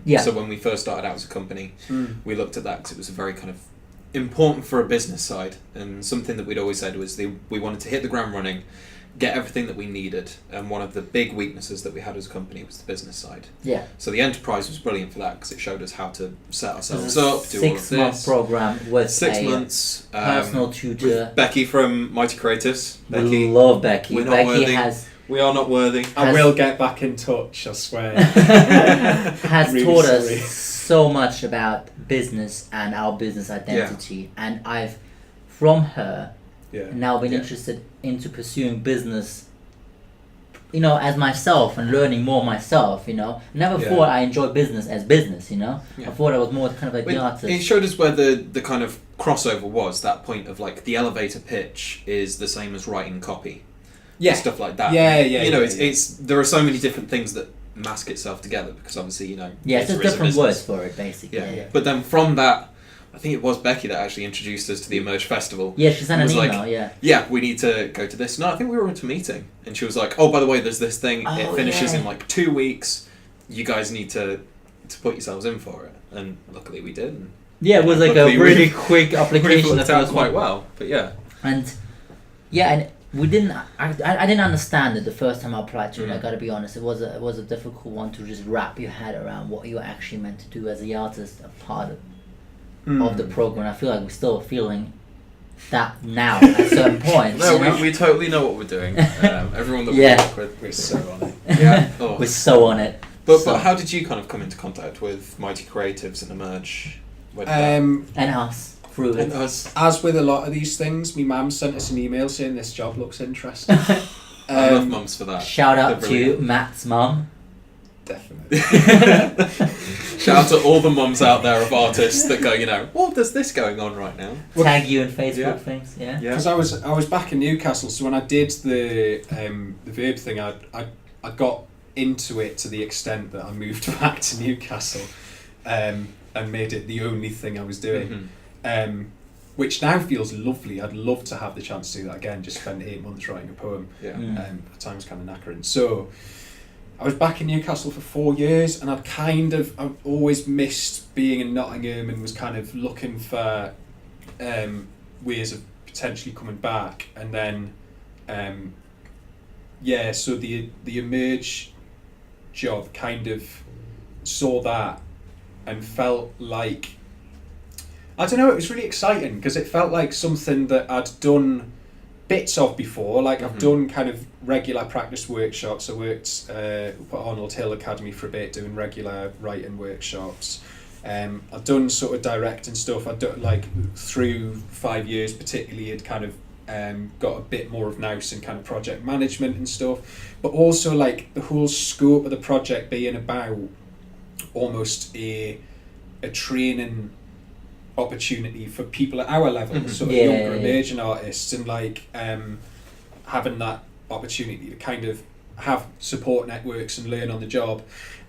B: Yeah.
A: So when we first started out as a company,
C: Mm.
A: we looked at that because it was a very kind of important for a business side, and something that we'd always said was we wanted to hit the ground running, get everything that we needed, and one of the big weaknesses that we had as a company was the business side.
B: Yeah.
A: So the Enterprise was brilliant for that because it showed us how to set
B: It
A: ourselves
B: was a
A: up, do all of
B: 6-month
A: this.
B: program with
A: 6
B: a
A: months.
B: personal tutor.
A: With Becky from Mighty Creatives.
B: We
A: Becky,
B: love Becky.
A: we're not
B: Becky
A: worthy.
B: has
A: we are not worthy.
C: I will get back in touch, I swear.
B: has
C: Really
B: taught
C: sorry.
B: us so much about business and our business identity, and I've from her
C: Yeah.
B: now been
A: Yeah.
B: interested into pursuing business, you know, as myself and learning more myself, you know. Never
C: Yeah.
B: thought I enjoyed business as business, you know.
A: Yeah.
B: I thought I was more kind of like the
A: It
B: artist.
A: showed us where the kind of crossover was, that point of like the elevator pitch is the same as writing copy.
C: Yeah.
A: Stuff like that.
C: Yeah,
A: You know,
C: yeah.
A: it's there are so many different things that mask itself together because obviously, you know,
B: Yeah, it's
A: theater
B: just
A: is a
B: different words
A: business.
B: for it, basically.
A: Yeah.
B: Yeah.
A: But then from that, I think it was Becky that actually introduced us to the Emerge Festival.
B: Yeah, she sent
A: It
B: an
A: was like,
B: email. Yeah.
A: Yeah, we need to go to this. No, I think we were at a meeting, and she was like, "Oh, by the way, there's this thing. It
B: Oh,
A: finishes
B: yeah.
A: in like 2 weeks. You guys need to put yourselves in for it." And luckily, we did. And
B: Yeah, it was like
A: luckily
B: a really quick
A: we
B: application.
A: worked
B: the
A: out
B: first
A: quite
B: one.
A: well. But yeah,
B: And yeah, and we didn't. I didn't understand it the first time I applied to it. I got to be honest. It was a difficult one to just wrap your head around what you're actually meant to do as the artist, a part of the program. I feel like we're still feeling that now at certain points.
A: no,
B: you know?
A: we totally know what we're doing. Everyone that
B: Yeah.
A: we work with,
C: We're so on it.
A: yeah. Oh.
B: We're so on it.
A: But
B: So-
A: how did you kind of come into contact with Mighty Creatives and Emerge? Where did
B: And us through
A: that-
B: it.
A: and us.
C: As with a lot of these things, my mum sent us an email saying this job looks interesting.
A: I love mums for that.
B: Shout out
A: They're
B: to
A: brilliant.
B: Matt's mum.
C: Definitely.
A: Shout out to all the mums out there of artists that go, you know, what there's this going on right now?
B: Tag you in Facebook
A: Yeah.
B: things. Yeah.
C: Because I was back in Newcastle, so when I did the Verb thing, I got into it to the extent that I moved back to Newcastle, and made it the only thing I was doing.
A: Mhm.
C: Which now feels lovely. I'd love to have the chance to do that again. Just spend 8 months writing a poem.
A: Yeah.
B: Mm.
C: At times kind of knackering. So I was back in Newcastle for 4 years, and I've always missed being in Nottingham, and was kind of looking for ways of potentially coming back. And then so the Emerge job kind of saw that and felt like, I don't know, it was really exciting because it felt like something that I'd done bits of before. Like I've done kind of regular practice workshops. I worked at Arnold Hill Academy for a bit doing regular writing workshops. I've done sort of directing stuff. I've done, like, through 5 years particularly, had kind of got a bit more of nous in kind of project management and stuff, but also like the whole scope of the project being about almost a training opportunity for people at our level, sort of younger emerging artists, and like having that opportunity to kind of have support networks and learn on the job,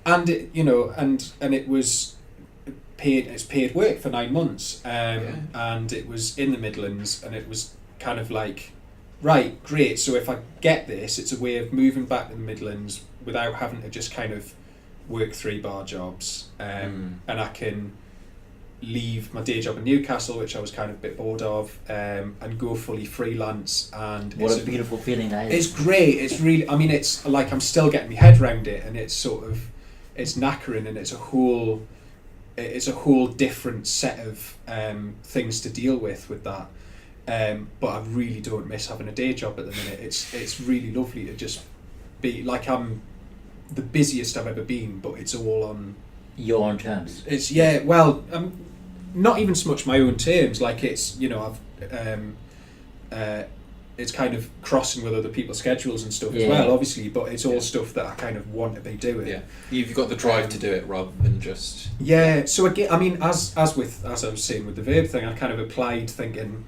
C: and it, and it was paid work for 9 months, and it was in the Midlands, and it was kind of like, right, great, so if I get this, it's a way of moving back to the Midlands without having to just kind of work 3-bar jobs, and I can leave my day job in Newcastle, which I was kind of a bit bored of, and go fully freelance. And
B: what a beautiful feeling that is.
C: It's great. It's really, I mean, it's like I'm still getting my head around it, and it's sort of, it's knackering, and it's a whole different set of things to deal with that. But I really don't miss having a day job at the minute. It's really lovely to just be like, I'm the busiest I've ever been, but it's all on
B: your own terms.
C: It's not even so much my own terms. Like, it's, I've it's kind of crossing with other people's schedules and stuff as well, obviously, but it's all stuff that I kind of want to be doing.
A: Yeah, you've got the drive to do it rather than just...
C: Yeah, so again, I mean, as I was saying with the verb thing, I kind of applied thinking,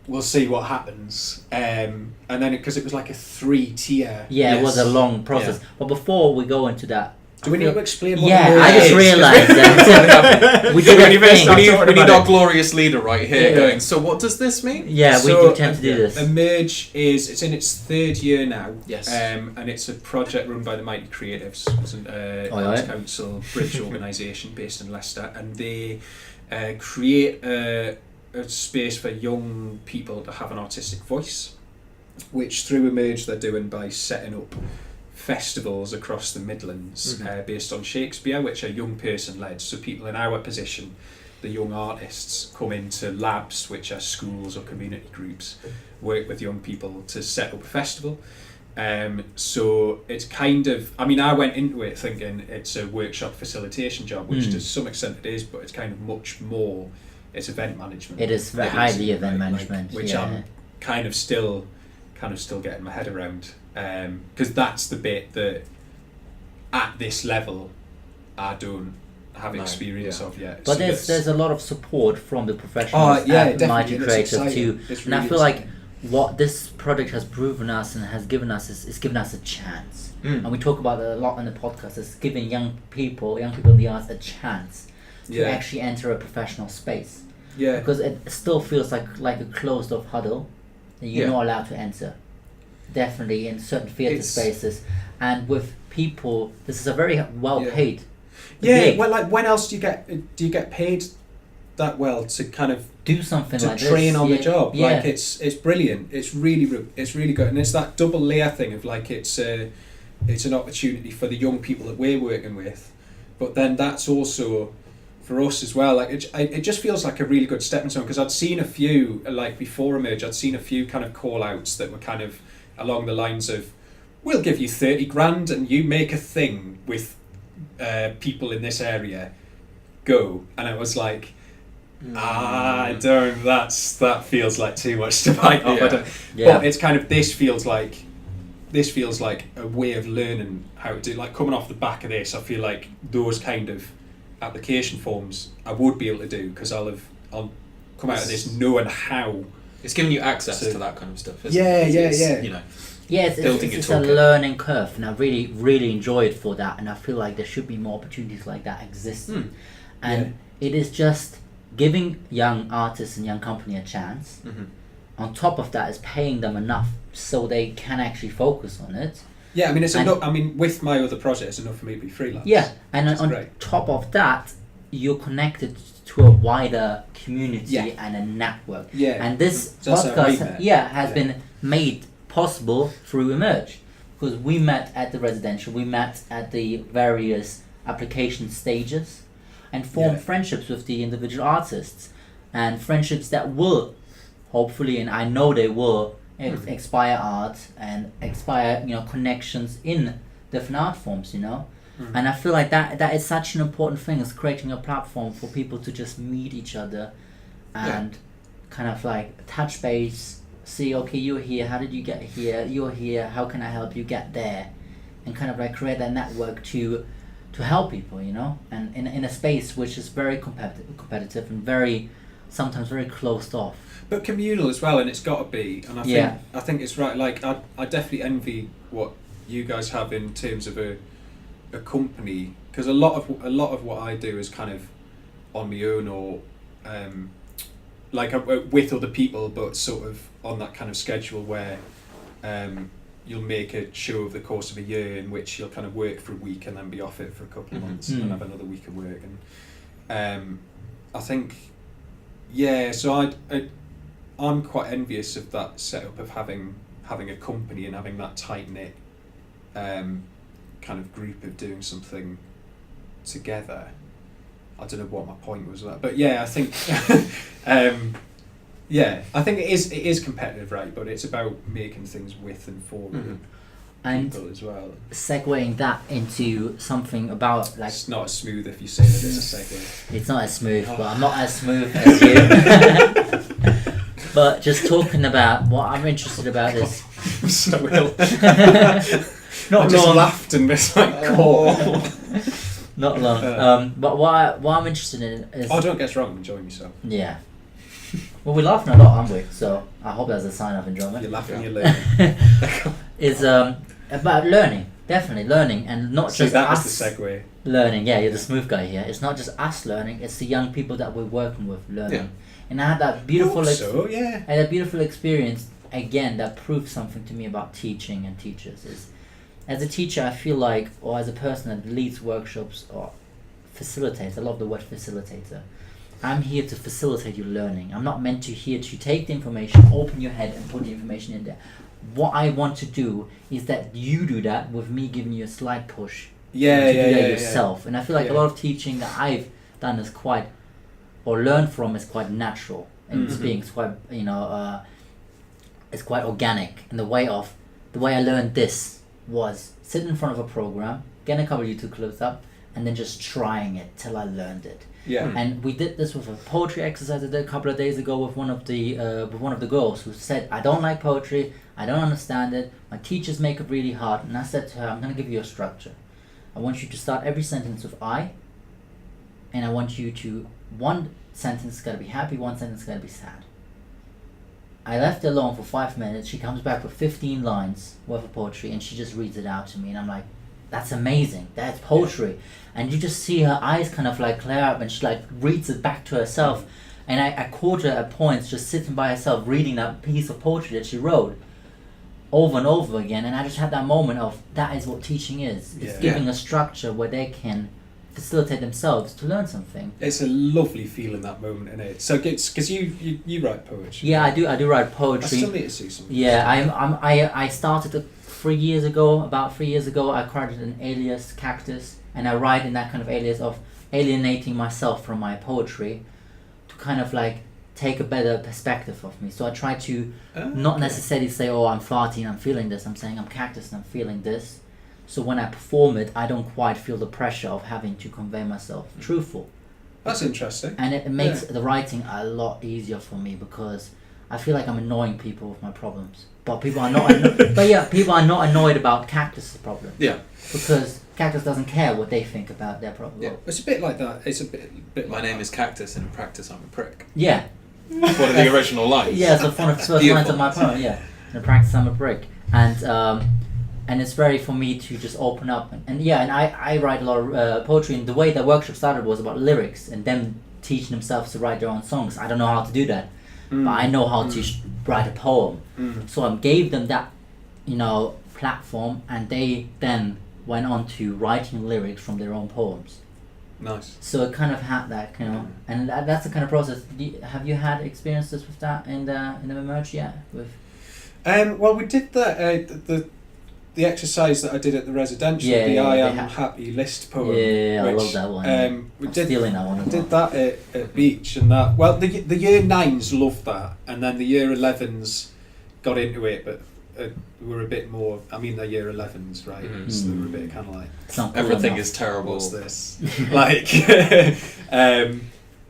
C: we'll see what happens, and then because it was like a 3-tier.
B: Yeah, it was a long process. Yeah. But before we go into that,
C: do we need to explain what
B: I just realised that we
A: need our glorious leader right here going, so what does this mean?
B: Yeah, we do tend to do this.
C: Emerge it's in its 3rd year now. Yes. And it's a project run by the Mighty Creatives. It's an Arts Council British organisation based in Leicester, and they create a space for young people to have an artistic voice, which through Emerge they're doing by setting up festivals across the Midlands based on Shakespeare, which are young person led. So people in our position, the young artists, come into labs, which are schools or community groups, work with young people to set up a festival. So it's kind of, I mean, I went into it thinking it's a workshop facilitation job, which to some extent it is, but it's kind of much more, it's event management.
B: It is highly event management,
C: which I'm kind of still getting my head around, because that's the bit that at this level I don't have experience of yet.
B: But
C: so
B: there's a lot of support from the professionals at Mighty Creative too, and I feel like what this project has proven us and has given us is given us a chance. And we talk about it a lot in the podcast. It's giving young people in the arts a chance to actually enter a professional space. Yeah. Because it still feels like a closed off huddle that you're not allowed to enter. Definitely in certain theatre spaces, and with people, this is a very well paid.
C: Yeah. Well, like, when else do you get paid that well to kind of
B: do something
C: to
B: like
C: train
B: this?
C: On the job? Yeah. Like, it's brilliant. It's really good, and it's that double layer thing of like it's an opportunity for the young people that we're working with, but then that's also for us as well. Like, it just feels like a really good stepping stone, because I'd seen a few, like before Emerge, I'd seen a few kind of call outs that were kind of along the lines of, we'll give you 30 grand and you make a thing with people in this area, go. And I was like, I don't, that feels like too much to bite off. But it's kind of, this feels like a way of learning how to do, like, coming off the back of this, I feel like those kind of application forms I would be able to do, because I'll come out of this knowing how.
A: It's giving you access to that kind of stuff, isn't
C: it?
A: You know,
B: it's a learning curve, and I really, really enjoy it for that, and I feel like there should be more opportunities like that existing. And it is just giving young artists and young company a chance. On top of that is paying them enough so they can actually focus on it.
C: Yeah, I mean, it's enough. I mean, with my other project, it's enough for me to be freelance.
B: Yeah, and on top of that, you're connected to a wider community and a network.
C: Yeah,
B: and this podcast, has been made possible through Emerge, because we met at the residential, we met at the various application stages, and formed friendships with the individual artists, and friendships that will, hopefully, and I know they will, inspire art and inspire connections in different art forms, and I feel like that is such an important thing, is creating a platform for people to just meet each other and kind of like touch base, see, okay, you're here, how did you get here, you're here, how can I help you get there, and kind of like create that network to help people, and in a space which is very competitive and sometimes very closed off.
C: But communal as well, and it's got to be. And I think it's right. Like I definitely envy what you guys have in terms of a company, because a lot of what I do is kind of on my own, or with other people, but sort of on that kind of schedule where you'll make a show over the course of a year in which you'll kind of work for a week and then be off it for a couple of months and have another week of work, and I think so I'm quite envious of that setup of having a company and having that tight knit kind of group of doing something together. I don't know what my point was with that, but I think I think it is competitive, right? But it's about making things with and for people as well.
B: Segueing that into something about like,
C: it's not as smooth if you say that it's a segue.
B: It's not as smooth, but I'm not as smooth as you. But just talking about what I'm interested about is
C: I'm so ill.
B: Not
C: I just laughed and missed my call.
B: Not long. But what I'm interested in is...
C: Oh, don't get us wrong, I'm enjoying myself.
B: Yeah. Well, we're laughing a lot, aren't we? So I hope that's a sign of enjoyment.
C: You're laughing, you're learning.
B: Is about learning, definitely learning, and not just
C: that
B: us
C: was the segue.
B: Learning. Yeah, you're the smooth guy here. It's not just us learning; it's the young people that we're working with learning. Yeah. And I had that beautiful, that beautiful experience again that proved something to me about teaching and teachers. Is as a teacher, I feel like, or as a person that leads workshops or facilitates. I love the word facilitator. I'm here to facilitate your learning. I'm not meant to here to take the information, open your head and put the information in there. What I want to do is that you do that with me giving you a slight push. To do that yourself. And I feel like a lot of teaching that I've done is quite, or learned from, is quite natural. And it's being quite, it's quite organic. And the way I learned this was sitting in front of a program, getting a couple of YouTube clips up, and then just trying it till I learned it.
C: Yeah.
B: And we did this with a poetry exercise I did a couple of days ago with one of the girls who said, I don't like poetry, I don't understand it, my teachers make it really hard. And I said to her, I'm going to give you a structure. I want you to start every sentence with I, and I want you to, one sentence is going to be happy, one sentence is going to be sad. I left her alone for 5 minutes. She comes back with 15 lines worth of poetry, and she just reads it out to me, and I'm like, that's amazing, that's poetry. And you just see her eyes kind of like clear up, and she like reads it back to herself. And I caught her at points just sitting by herself reading that piece of poetry that she wrote over and over again. And I just had that moment of, that is what teaching is. It's giving a structure where they can facilitate themselves to learn something.
C: It's a lovely feeling, that moment, isn't it? So it's because you write poetry.
B: Yeah, I do write poetry.
C: I still need to see something.
B: Yeah, I started about 3 years ago. I created an alias, Cactus, and I write in that kind of alias of alienating myself from my poetry to kind of like take a better perspective of me. So I try to not necessarily say, oh, I'm farty and I'm feeling this. I'm saying I'm Cactus and I'm feeling this. So when I perform it, I don't quite feel the pressure of having to convey myself truthful.
C: That's interesting.
B: And it makes the writing a lot easier for me, because I feel like I'm annoying people with my problems. But people are not people are not annoyed about Cactus' problem.
A: Yeah.
B: Because Cactus doesn't care what they think about their problem.
C: Yeah, it's a bit like that. It's a bit
A: My
C: like
A: name
C: that.
A: is Cactus, and in practice I'm a prick.
B: Yeah.
A: One of the original lines.
B: Yeah, it's one of the first lines of my poem, yeah. In practice I'm a prick. And it's very for me to just open up. And I write a lot of poetry, and the way the workshop started was about lyrics and them teaching themselves to write their own songs. I don't know how to do that, but I know how to write a poem. So I gave them that, platform, and they then went on to writing lyrics from their own poems.
C: Nice.
B: So it kind of had that, and that's the kind of process. Have you had experiences with that in the Emerge yet? With
C: well, we did that. The exercise that I did at the residential, I am happy list poem.
B: Yeah,
C: which,
B: I love that one.
C: We did
B: stealing that one. As
C: did that at Beach, and that. Well, the year 9s loved that, and then the year 11s got into it, but were a bit more. I mean, they're year 11s, right? So they were a bit kind of like
A: everything is terrible.
C: What's this? Like,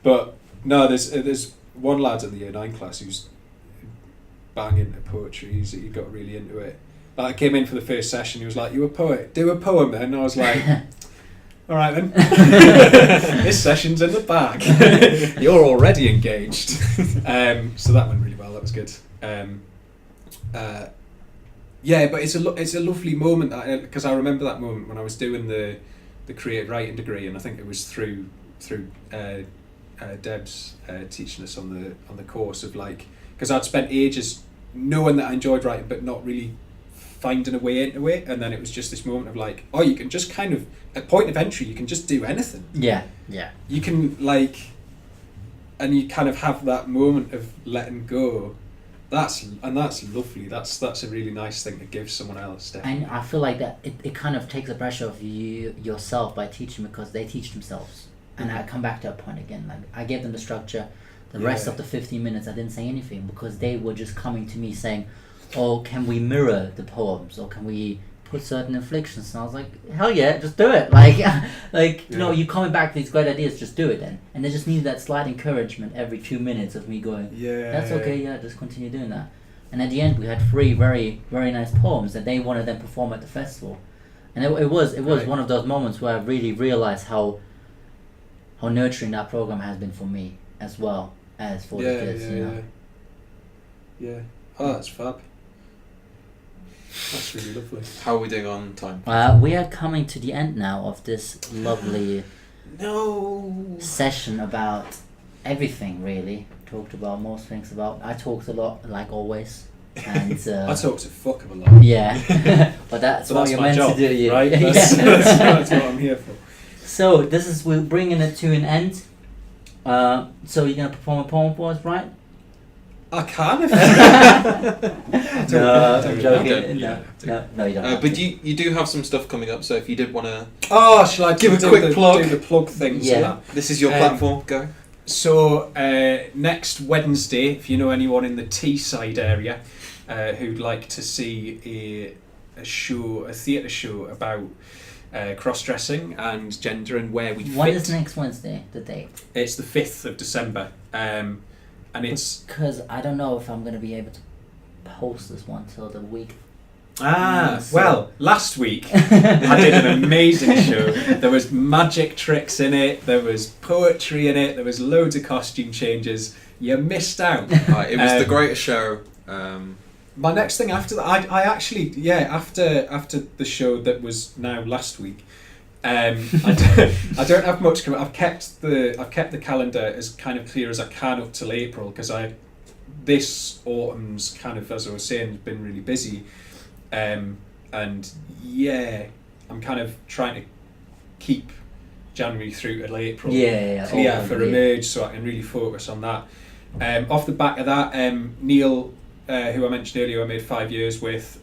C: but no, there's one lad in the year 9 class who's banging into poetry. He got really into it. Like, I came in for the first session. He was like, "You a poet? Do a poem then." And I was like, "All right then." This session's in the bag. You're already engaged. So that went really well. That was good. Yeah, but it's a lovely moment because I remember that moment when I was doing the creative writing degree, and I think it was through Deb's teaching us on the course of, like, because I'd spent ages knowing that I enjoyed writing but not really finding a way into it, and then it was just this moment of like, oh, you can just kind of, at point of entry, you can just do anything.
B: Yeah.
C: You can, like, and you kind of have that moment of letting go. That's lovely. That's a really nice thing to give someone else. Definitely.
B: And I feel like that it kind of takes the pressure off you yourself by teaching, because they teach themselves. And I come back to that point again. Like, I gave them the structure. The rest of the 15 minutes, I didn't say anything, because they were just coming to me saying, "Oh, can we mirror the poems, or can we put certain inflections?" And I was like, "Hell yeah, just do it!" Like, you're coming back with these great ideas, just do it then. And they just needed that slight encouragement every 2 minutes of me going, "That's okay, yeah, just continue doing that." And at the end, we had 3 very, very nice poems that they wanted to then perform at the festival. And it was one of those moments where I really realized how nurturing that program has been for me as well as for the kids.
C: Yeah. Oh, that's fab. That's really lovely.
A: How are we doing on time?
B: We are coming to the end now of this lovely session about everything, really. Talked about most things. I talked a lot, like always. And
C: I talk to fuck of a lot.
B: Yeah. But that's what you're meant
C: job,
B: to do.
C: Right? That's what I'm here for.
B: So we're bringing it to an end. So you're going to perform a poem for us, right?
C: I can if
B: I'm joking. No, you don't.
A: But you do have some stuff coming up, so if you did want to...
C: Oh, shall I
A: give a quick plug?
C: Do the plug thing.
B: Yeah.
A: This is your platform, go.
C: So, next Wednesday, if you know anyone in the Teesside area who'd like to see a theatre show about cross-dressing and gender and where we fit.
B: When is next Wednesday, the date?
C: It's the 5th of December. And it's...
B: Because I don't know if I'm going to be able to post this one till the week.
C: Well, last week I did an amazing show. There was magic tricks in it, there was poetry in it, there was loads of costume changes. You missed out.
A: It was the greatest show.
C: My next thing after that, I actually, after the show that was now last week, I don't have much coming. I've kept the calendar as kind of clear as I can up till April, because this autumn's kind of, as I was saying, has been really busy, and yeah, I'm kind of trying to keep January through till April clear for Emerge, so I can really focus on that. Off the back of that, Neil, who I mentioned earlier, I made 5 years with.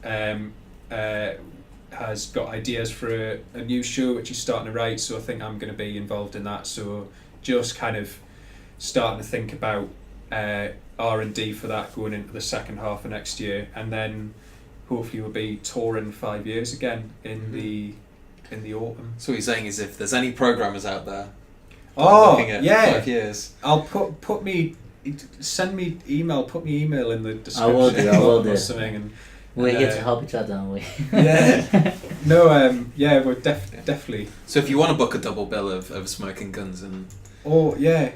C: Has got ideas for a new show which he's starting to write, so I think I'm going to be involved in that. So just kind of starting to think about R&D for that going into the second half of next year, and then hopefully we'll be touring 5 years again in the autumn.
A: So what you're saying is, if there's any programmers out there
C: looking at
A: 5 years,
C: I'll put me email in the description.
B: I will do.
C: Or something, and
B: we're here to help each other, aren't we?
C: Yeah. No, we're definitely.
A: So if you want to book a double bill of Smoking Guns and...
C: Oh, yeah.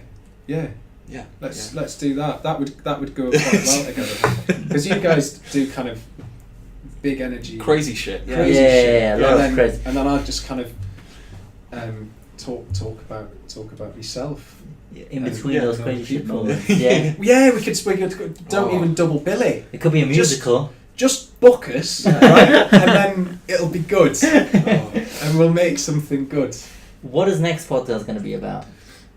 C: Let's do that. That would go quite well together. Because you guys do kind of big energy,
A: crazy shit.
B: Yeah, crazy.
C: And then I'll just kind of talk about myself.
B: In between those crazy shit
C: people.
B: moments. Yeah.
C: Yeah, we could don't even double bill it.
B: It could be a musical.
C: just book us, right? And then it'll be good. And we'll make something good.
B: What is next podcast going to be about?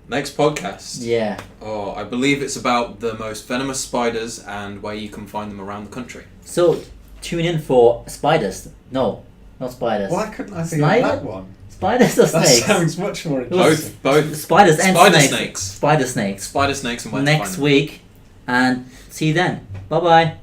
A: Next podcast.
B: Yeah.
A: Oh, I believe it's about the most venomous spiders and where you can find them around the country.
B: So, tune in for spiders. No, not spiders.
C: Why couldn't I think
B: Sniper?
C: of that one?
B: Spiders or
C: That
B: snakes?
C: sounds much more interesting.
A: Both.
B: Spiders and
A: Spider
B: snakes.
A: snakes.
B: Spider snakes.
A: Spider snakes and where to find
B: Next
A: them.
B: week, and see you then. Bye bye.